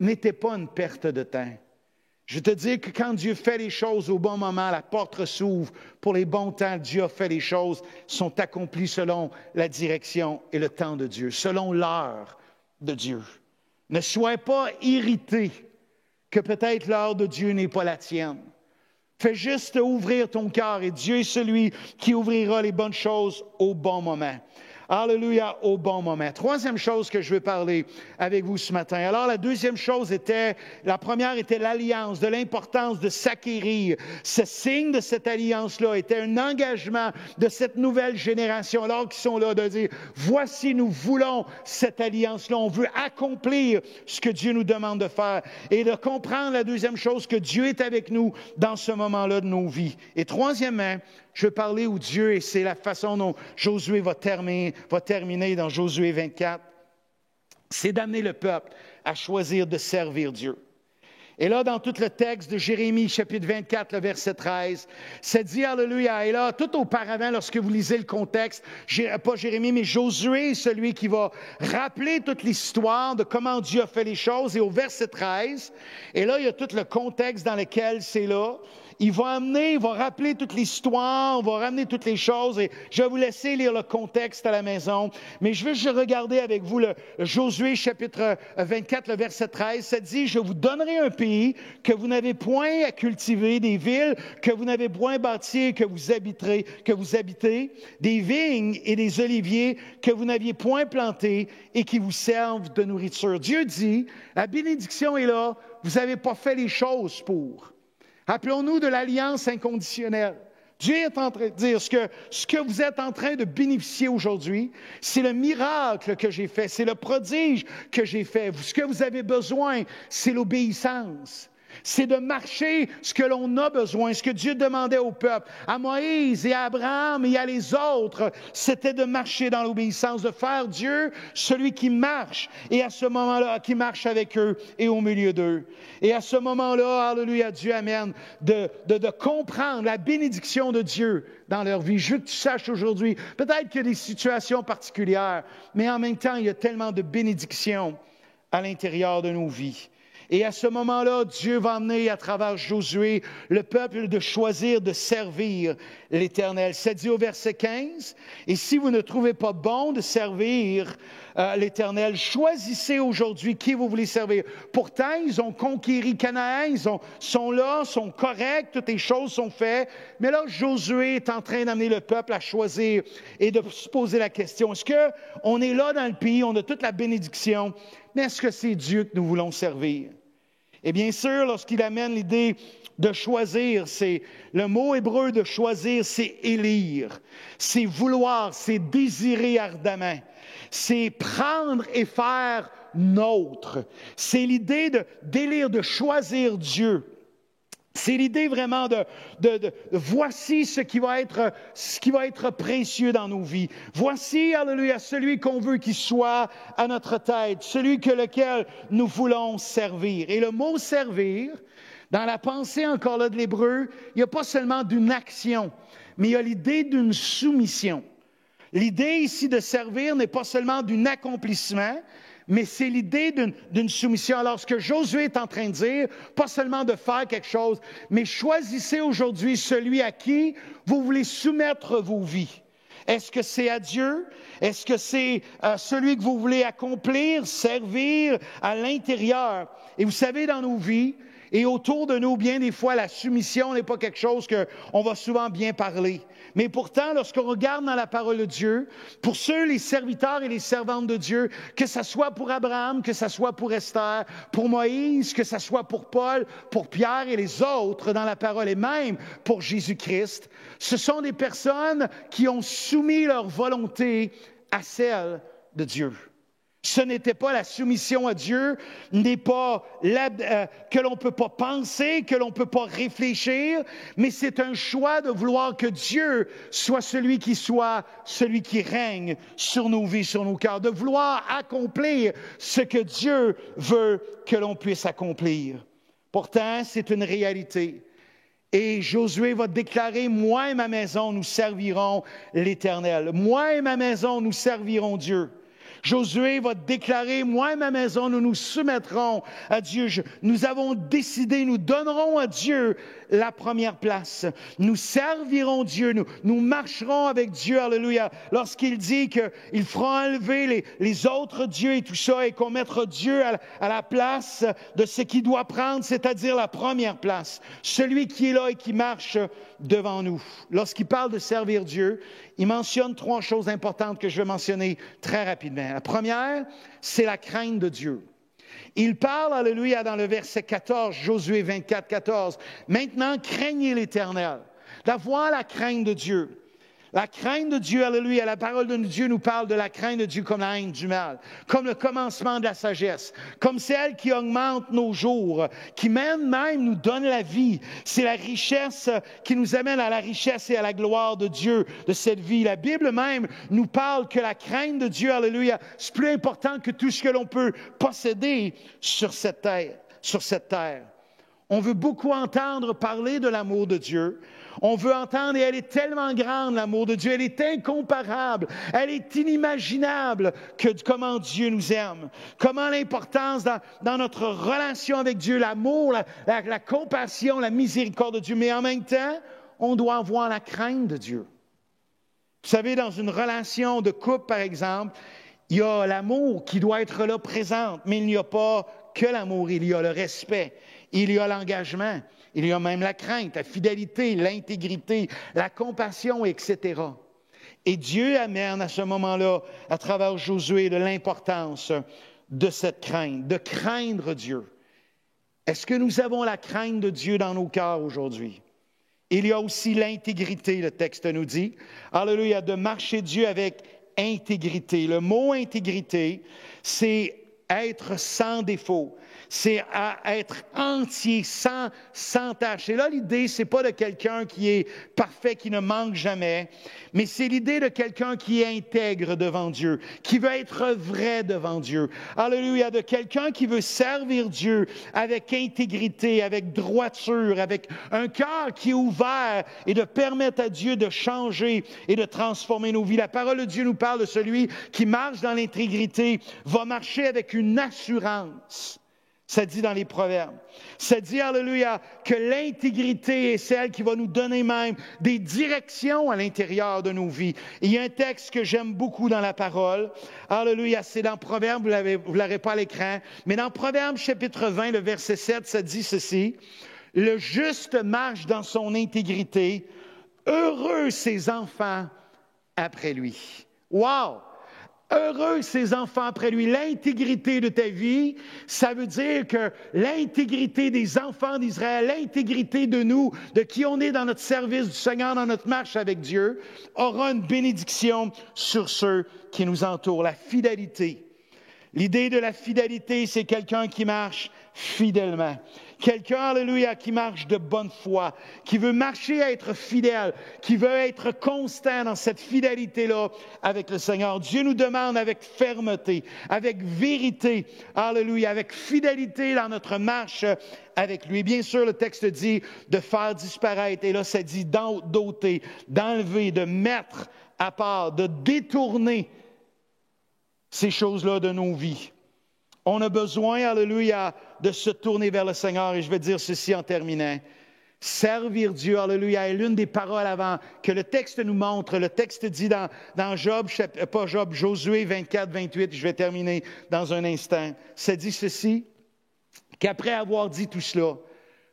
Speaker 1: n'était pas une perte de temps. Je te dis que quand Dieu fait les choses au bon moment, la porte s'ouvre pour les bons temps. Dieu a fait les choses, sont accomplies selon la direction et le temps de Dieu, selon l'heure de Dieu. Ne sois pas irrité que peut-être l'heure de Dieu n'est pas la tienne. Fais juste ouvrir ton cœur et Dieu est celui qui ouvrira les bonnes choses au bon moment. Alléluia, au bon moment. Troisième chose que je veux parler avec vous ce matin. Alors, la deuxième chose la première était l'alliance, de l'importance de s'acquérir. Ce signe de cette alliance-là était un engagement de cette nouvelle génération, alors qu'ils sont là, de dire, voici, nous voulons cette alliance-là. On veut accomplir ce que Dieu nous demande de faire. Et de comprendre la deuxième chose, que Dieu est avec nous dans ce moment-là de nos vies. Et troisièmement, je veux parler où Dieu, et c'est la façon dont Josué va terminer dans Josué 24, c'est d'amener le peuple à choisir de servir Dieu. Et là, dans tout le texte de Jérémie, chapitre 24, le verset 13, c'est dit, alléluia, et là, tout auparavant, lorsque vous lisez le contexte, pas Jérémie, mais Josué, celui qui va rappeler toute l'histoire de comment Dieu a fait les choses, et au verset 13, et là, il y a tout le contexte dans lequel c'est là. Il va rappeler toute l'histoire, on va ramener toutes les choses, et je vais vous laisser lire le contexte à la maison, mais je veux regarder avec vous le Josué chapitre 24, le verset 13, ça dit, je vous donnerai un pays que vous n'avez point à cultiver, des villes que vous n'avez point bâties, que vous habitez, des vignes et des oliviers que vous n'aviez point plantés et qui vous servent de nourriture. Dieu dit, la bénédiction est là, vous n'avez pas fait les choses pour. Rappelons-nous de l'alliance inconditionnelle. Dieu est en train de dire, ce que vous êtes en train de bénéficier aujourd'hui, c'est le miracle que j'ai fait, c'est le prodige que j'ai fait. Ce que vous avez besoin, c'est l'obéissance. C'est de marcher ce que l'on a besoin, ce que Dieu demandait au peuple. À Moïse et à Abraham et à les autres, c'était de marcher dans l'obéissance, de faire Dieu celui qui marche, et à ce moment-là, qui marche avec eux et au milieu d'eux. Et à ce moment-là, alléluia, Dieu amène de comprendre la bénédiction de Dieu dans leur vie. Je veux que tu saches aujourd'hui, peut-être qu'il y a des situations particulières, mais en même temps, il y a tellement de bénédictions à l'intérieur de nos vies. Et à ce moment-là, Dieu va amener à travers Josué le peuple de choisir de servir l'Éternel. C'est dit au verset 15, « Et si vous ne trouvez pas bon de servir l'Éternel, choisissez aujourd'hui qui vous voulez servir. » Pourtant, ils ont conquéri Canaan, ils sont là, sont corrects, toutes les choses sont faites. Mais là, Josué est en train d'amener le peuple à choisir et de se poser la question, est-ce qu'on est là dans le pays, on a toute la bénédiction, mais est-ce que c'est Dieu que nous voulons servir? Et bien sûr, lorsqu'il amène l'idée de choisir, c'est le mot hébreu de choisir, c'est élire, c'est vouloir, c'est désirer ardemment, c'est prendre et faire nôtre. C'est l'idée d'élire, de choisir Dieu. C'est l'idée vraiment de voici ce qui va être précieux dans nos vies. Voici, alléluia, celui qu'on veut qu'il soit à notre tête, celui lequel nous voulons servir. Et le mot servir, dans la pensée encore là de l'hébreu, il n'y a pas seulement d'une action, mais il y a l'idée d'une soumission. L'idée ici de servir n'est pas seulement d'un accomplissement, mais c'est l'idée d'une soumission. Alors, ce que Josué est en train de dire, pas seulement de faire quelque chose, mais choisissez aujourd'hui celui à qui vous voulez soumettre vos vies. Est-ce que c'est à Dieu? Est-ce que c'est celui que vous voulez accomplir, servir à l'intérieur? Et vous savez, dans nos vies, et autour de nous, bien des fois, la soumission n'est pas quelque chose qu'on va souvent bien parler. Mais pourtant, lorsqu'on regarde dans la parole de Dieu, pour ceux, les serviteurs et les servantes de Dieu, que ce soit pour Abraham, que ce soit pour Esther, pour Moïse, que ce soit pour Paul, pour Pierre et les autres dans la parole, et même pour Jésus-Christ, ce sont des personnes qui ont soumis leur volonté à celle de Dieu. Ce n'était pas la soumission à Dieu, n'est pas que l'on ne peut pas penser, que l'on ne peut pas réfléchir, mais c'est un choix de vouloir que Dieu soit celui qui règne sur nos vies, sur nos cœurs, de vouloir accomplir ce que Dieu veut que l'on puisse accomplir. Pourtant, c'est une réalité. Et Josué va déclarer, « Moi et ma maison, nous servirons l'Éternel. Moi et ma maison, nous servirons Dieu. » Josué va déclarer, moi et ma maison, nous nous soumettrons à Dieu. Nous avons décidé, nous donnerons à Dieu la première place. Nous servirons Dieu, nous marcherons avec Dieu, alléluia. Lorsqu'il dit qu'il fera enlever les autres dieux et tout ça, et qu'on mettra Dieu à la place de ce qu'il doit prendre, c'est-à-dire la première place. Celui qui est là et qui marche devant nous. Lorsqu'il parle de servir Dieu, il mentionne 3 choses importantes que je vais mentionner très rapidement. La première, c'est la crainte de Dieu. Il parle, alléluia, dans le verset 14, Josué 24, 14. Maintenant, craignez l'Éternel. D'avoir la crainte de Dieu. La crainte de Dieu, alléluia, la parole de Dieu nous parle de la crainte de Dieu comme la haine du mal, comme le commencement de la sagesse, comme celle qui augmente nos jours, qui même nous donne la vie. C'est la richesse qui nous amène à la richesse et à la gloire de Dieu, de cette vie. La Bible même nous parle que la crainte de Dieu, alléluia, c'est plus important que tout ce que l'on peut posséder sur cette terre. On veut beaucoup entendre parler de l'amour de Dieu. On veut entendre, et elle est tellement grande, l'amour de Dieu, elle est incomparable, elle est inimaginable comment Dieu nous aime, comment l'importance dans notre relation avec Dieu, l'amour, la compassion, la miséricorde de Dieu, mais en même temps, on doit avoir la crainte de Dieu. Vous savez, dans une relation de couple, par exemple, il y a l'amour qui doit être là présent, mais il n'y a pas que l'amour, il y a le respect, il y a l'engagement. Il y a même la crainte, la fidélité, l'intégrité, la compassion, etc. Et Dieu amène à ce moment-là, à travers Josué, de l'importance de cette crainte, de craindre Dieu. Est-ce que nous avons la crainte de Dieu dans nos cœurs aujourd'hui? Il y a aussi l'intégrité, le texte nous dit. Alléluia, de marcher Dieu avec intégrité. Le mot intégrité, c'est être sans défaut. C'est être entier, sans tâche. Et là, l'idée, c'est pas de quelqu'un qui est parfait, qui ne manque jamais, mais c'est l'idée de quelqu'un qui est intègre devant Dieu, qui veut être vrai devant Dieu. Alléluia, de quelqu'un qui veut servir Dieu avec intégrité, avec droiture, avec un cœur qui est ouvert et de permettre à Dieu de changer et de transformer nos vies. La parole de Dieu nous parle de celui qui marche dans l'intégrité, va marcher avec une assurance. Ça dit dans les Proverbes. Ça dit, alléluia, que l'intégrité est celle qui va nous donner même des directions à l'intérieur de nos vies. Et il y a un texte que j'aime beaucoup dans la parole. Alléluia, c'est dans Proverbes, vous ne l'aurez pas à l'écran, mais dans Proverbes chapitre 20, le verset 7, ça dit ceci. « Le juste marche dans son intégrité, heureux ses enfants après lui. » Wow! Heureux ses enfants après lui. L'intégrité de ta vie, ça veut dire que l'intégrité des enfants d'Israël, l'intégrité de nous, de qui on est dans notre service du Seigneur, dans notre marche avec Dieu, aura une bénédiction sur ceux qui nous entourent. La fidélité. L'idée de la fidélité, c'est quelqu'un qui marche fidèlement. Quelqu'un, alléluia, qui marche de bonne foi, qui veut marcher à être fidèle, qui veut être constant dans cette fidélité-là avec le Seigneur. Dieu nous demande avec fermeté, avec vérité, alléluia, avec fidélité dans notre marche avec lui. Bien sûr, le texte dit de faire disparaître, et là, ça dit d'ôter, d'enlever, de mettre à part, de détourner ces choses-là de nos vies. On a besoin, alléluia, de se tourner vers le Seigneur. Et je vais dire ceci en terminant. Servir Dieu, alléluia, est l'une des paroles avant que le texte nous montre. Le texte dit dans Josué 24, 28, je vais terminer dans un instant. Ça dit ceci, qu'après avoir dit tout cela,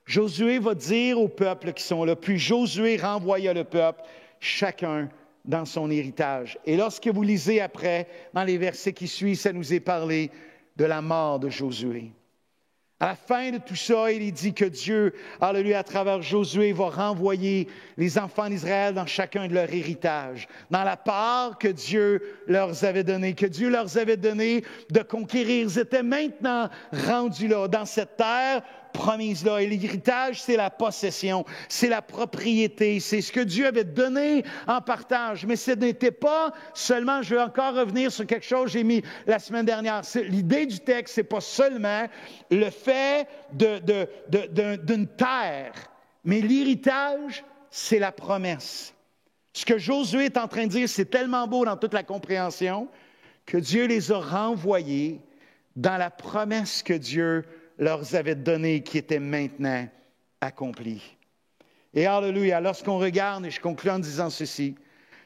Speaker 1: Josué va dire aux peuples qui sont là, puis Josué renvoya le peuple, chacun dans son héritage. Et lorsque vous lisez après, dans les versets qui suivent, ça nous est parlé de la mort de Josué. À la fin de tout ça, il est dit que Dieu, alléluia, à travers Josué, va renvoyer les enfants d'Israël dans chacun de leur héritage, dans la part que Dieu leur avait donnée, de conquérir. Ils étaient maintenant rendus là, dans cette terre promise-là. Et l'héritage, c'est la possession, c'est la propriété, c'est ce que Dieu avait donné en partage. Mais ce n'était pas seulement, je vais encore revenir sur quelque chose que j'ai mis la semaine dernière. L'idée du texte, c'est pas seulement le fait d'une terre, mais l'héritage, c'est la promesse. Ce que Josué est en train de dire, c'est tellement beau dans toute la compréhension que Dieu les a renvoyés dans la promesse que Dieu leur avait donnée, qui était maintenant accomplie. Et alléluia, lorsqu'on regarde, et je conclue en disant ceci,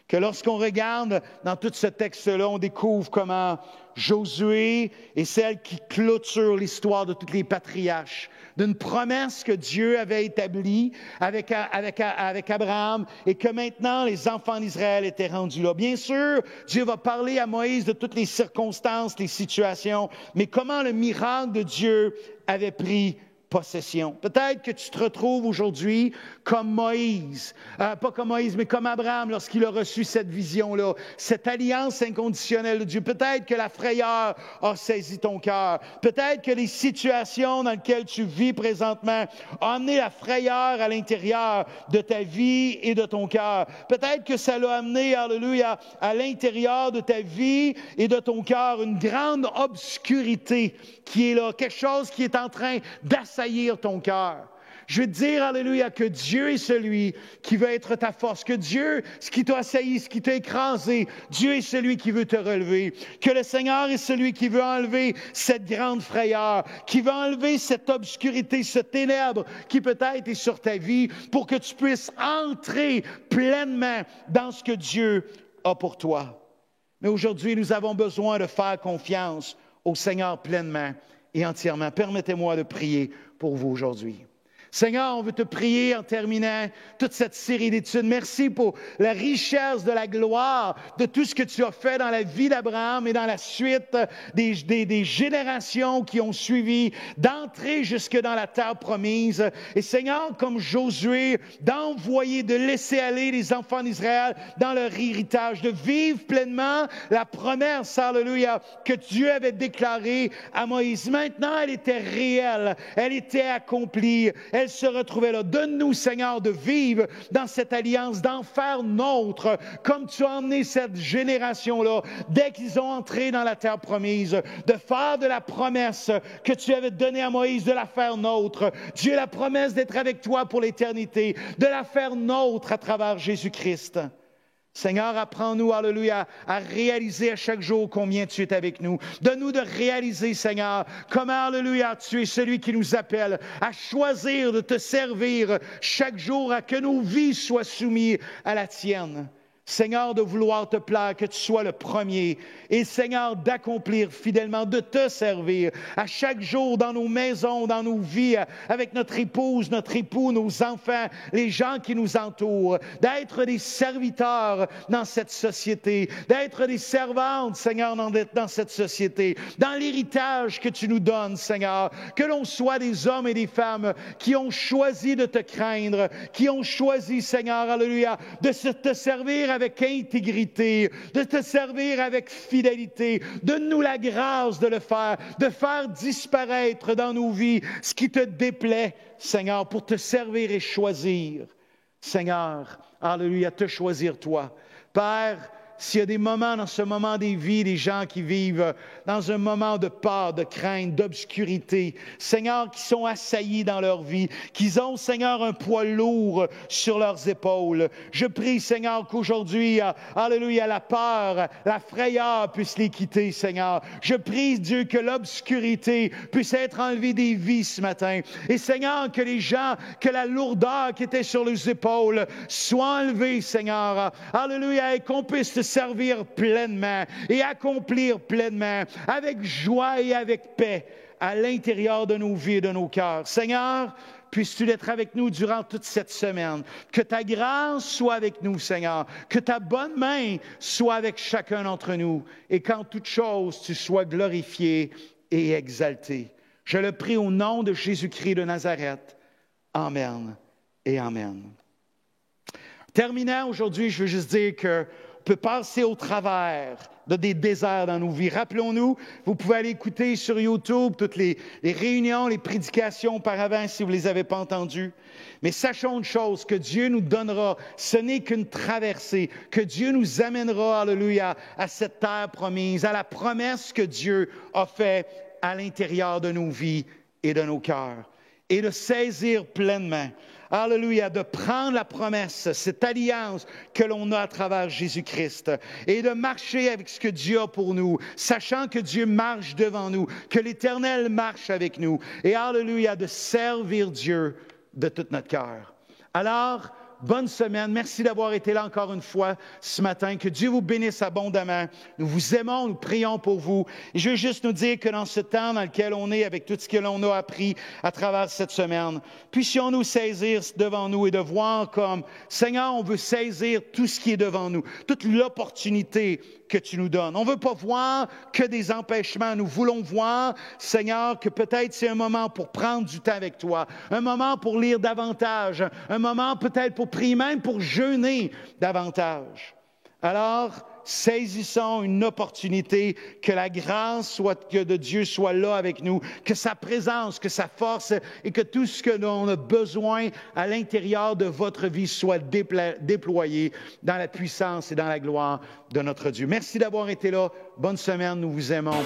Speaker 1: que lorsqu'on regarde dans tout ce texte-là, on découvre comment Josué est celle qui clôture l'histoire de tous les patriarches, d'une promesse que Dieu avait établie avec Abraham et que maintenant les enfants d'Israël étaient rendus là. Bien sûr, Dieu va parler à Moïse de toutes les circonstances, les situations, mais comment le miracle de Dieu avait pris possession. Peut-être que tu te retrouves aujourd'hui comme Moïse, pas comme Moïse, mais comme Abraham lorsqu'il a reçu cette vision-là, cette alliance inconditionnelle de Dieu. Peut-être que la frayeur a saisi ton cœur. Peut-être que les situations dans lesquelles tu vis présentement ont amené la frayeur à l'intérieur de ta vie et de ton cœur. Peut-être que ça l'a amené, alléluia, à l'intérieur de ta vie et de ton cœur une grande obscurité qui est là, quelque chose qui est en train d'assaillir ton cœur. Je veux te dire, alléluia, que Dieu est celui qui veut être ta force, que Dieu, ce qui t'a assailli, ce qui t'a écrasé, Dieu est celui qui veut te relever, que le Seigneur est celui qui veut enlever cette grande frayeur, qui veut enlever cette obscurité, ce ténèbre qui peut-être est sur ta vie pour que tu puisses entrer pleinement dans ce que Dieu a pour toi. Mais aujourd'hui, nous avons besoin de faire confiance au Seigneur pleinement et entièrement. Permettez-moi de prier pour vous aujourd'hui. Seigneur, on veut te prier en terminant toute cette série d'études. Merci pour la richesse de la gloire, de tout ce que tu as fait dans la vie d'Abraham et dans la suite des générations qui ont suivi, d'entrer jusque dans la terre promise. Et Seigneur, comme Josué, d'envoyer, de laisser aller les enfants d'Israël dans leur héritage, de vivre pleinement la promesse, alléluia, que Dieu avait déclarée à Moïse. Maintenant, elle était réelle, elle était accomplie. Elle se retrouvait là. Donne-nous, Seigneur, de vivre dans cette alliance, d'en faire nôtre, comme tu as emmené cette génération-là, dès qu'ils ont entré dans la terre promise, de faire de la promesse que tu avais donnée à Moïse, de la faire nôtre. Dieu, la promesse d'être avec toi pour l'éternité, de la faire nôtre à travers Jésus-Christ. Seigneur, apprends-nous, alléluia, à réaliser à chaque jour combien tu es avec nous. Donne-nous de réaliser, Seigneur, comment, alléluia, tu es celui qui nous appelle à choisir de te servir chaque jour, à que nos vies soient soumises à la tienne. Seigneur, de vouloir te plaire, que tu sois le premier. Et Seigneur, d'accomplir fidèlement, de te servir à chaque jour dans nos maisons, dans nos vies, avec notre épouse, notre époux, nos enfants, les gens qui nous entourent. D'être des serviteurs dans cette société, d'être des servantes, Seigneur, dans cette société, dans l'héritage que tu nous donnes, Seigneur. Que l'on soit des hommes et des femmes qui ont choisi de te craindre, qui ont choisi, Seigneur, alléluia, de te servir avec intégrité, de te servir avec fidélité. Donne-nous la grâce de le faire, de faire disparaître dans nos vies ce qui te déplaît, Seigneur, pour te servir et choisir. Seigneur, alléluia, te choisir toi. Père, s'il y a des moments dans ce moment des vies, des gens qui vivent dans un moment de peur, de crainte, d'obscurité, Seigneur, qui sont assaillis dans leur vie, qu'ils ont, Seigneur, un poids lourd sur leurs épaules. Je prie, Seigneur, qu'aujourd'hui, alléluia, la peur, la frayeur puisse les quitter, Seigneur. Je prie, Dieu, que l'obscurité puisse être enlevée des vies ce matin. Et Seigneur, que les gens, que la lourdeur qui était sur les épaules soit enlevée, Seigneur. Alléluia, et qu'on puisse te servir pleinement et accomplir pleinement, avec joie et avec paix à l'intérieur de nos vies et de nos cœurs. Seigneur, puisses-tu être avec nous durant toute cette semaine. Que ta grâce soit avec nous, Seigneur. Que ta bonne main soit avec chacun d'entre nous. Et qu'en toute chose, tu sois glorifié et exalté. Je le prie au nom de Jésus-Christ de Nazareth. Amen et Amen. Terminant aujourd'hui, je veux juste dire que on peut passer au travers de des déserts dans nos vies. Rappelons-nous, vous pouvez aller écouter sur YouTube toutes les réunions, les prédications auparavant si vous ne les avez pas entendues. Mais sachons une chose, que Dieu nous donnera, ce n'est qu'une traversée, que Dieu nous amènera, alléluia, à cette terre promise, à la promesse que Dieu a faite à l'intérieur de nos vies et de nos cœurs. Et de saisir pleinement, Alléluia, de prendre la promesse, cette alliance que l'on a à travers Jésus-Christ et de marcher avec ce que Dieu a pour nous, sachant que Dieu marche devant nous, que l'Éternel marche avec nous et alléluia, de servir Dieu de tout notre cœur. Alors, bonne semaine. Merci d'avoir été là encore une fois ce matin. Que Dieu vous bénisse abondamment. Nous vous aimons, nous prions pour vous. Et je veux juste nous dire que dans ce temps dans lequel on est, avec tout ce que l'on a appris à travers cette semaine, puissions-nous saisir devant nous et de voir comme, Seigneur, on veut saisir tout ce qui est devant nous, toute l'opportunité que tu nous donnes. On ne veut pas voir que des empêchements. Nous voulons voir, Seigneur, que peut-être c'est un moment pour prendre du temps avec toi, un moment pour lire davantage, un moment peut-être pour prier, même pour jeûner davantage. Alors, saisissons une opportunité, que la grâce de Dieu soit là avec nous, que sa présence, que sa force et que tout ce que l'on a besoin à l'intérieur de votre vie soit déployé dans la puissance et dans la gloire de notre Dieu. Merci d'avoir été là. Bonne semaine. Nous vous aimons.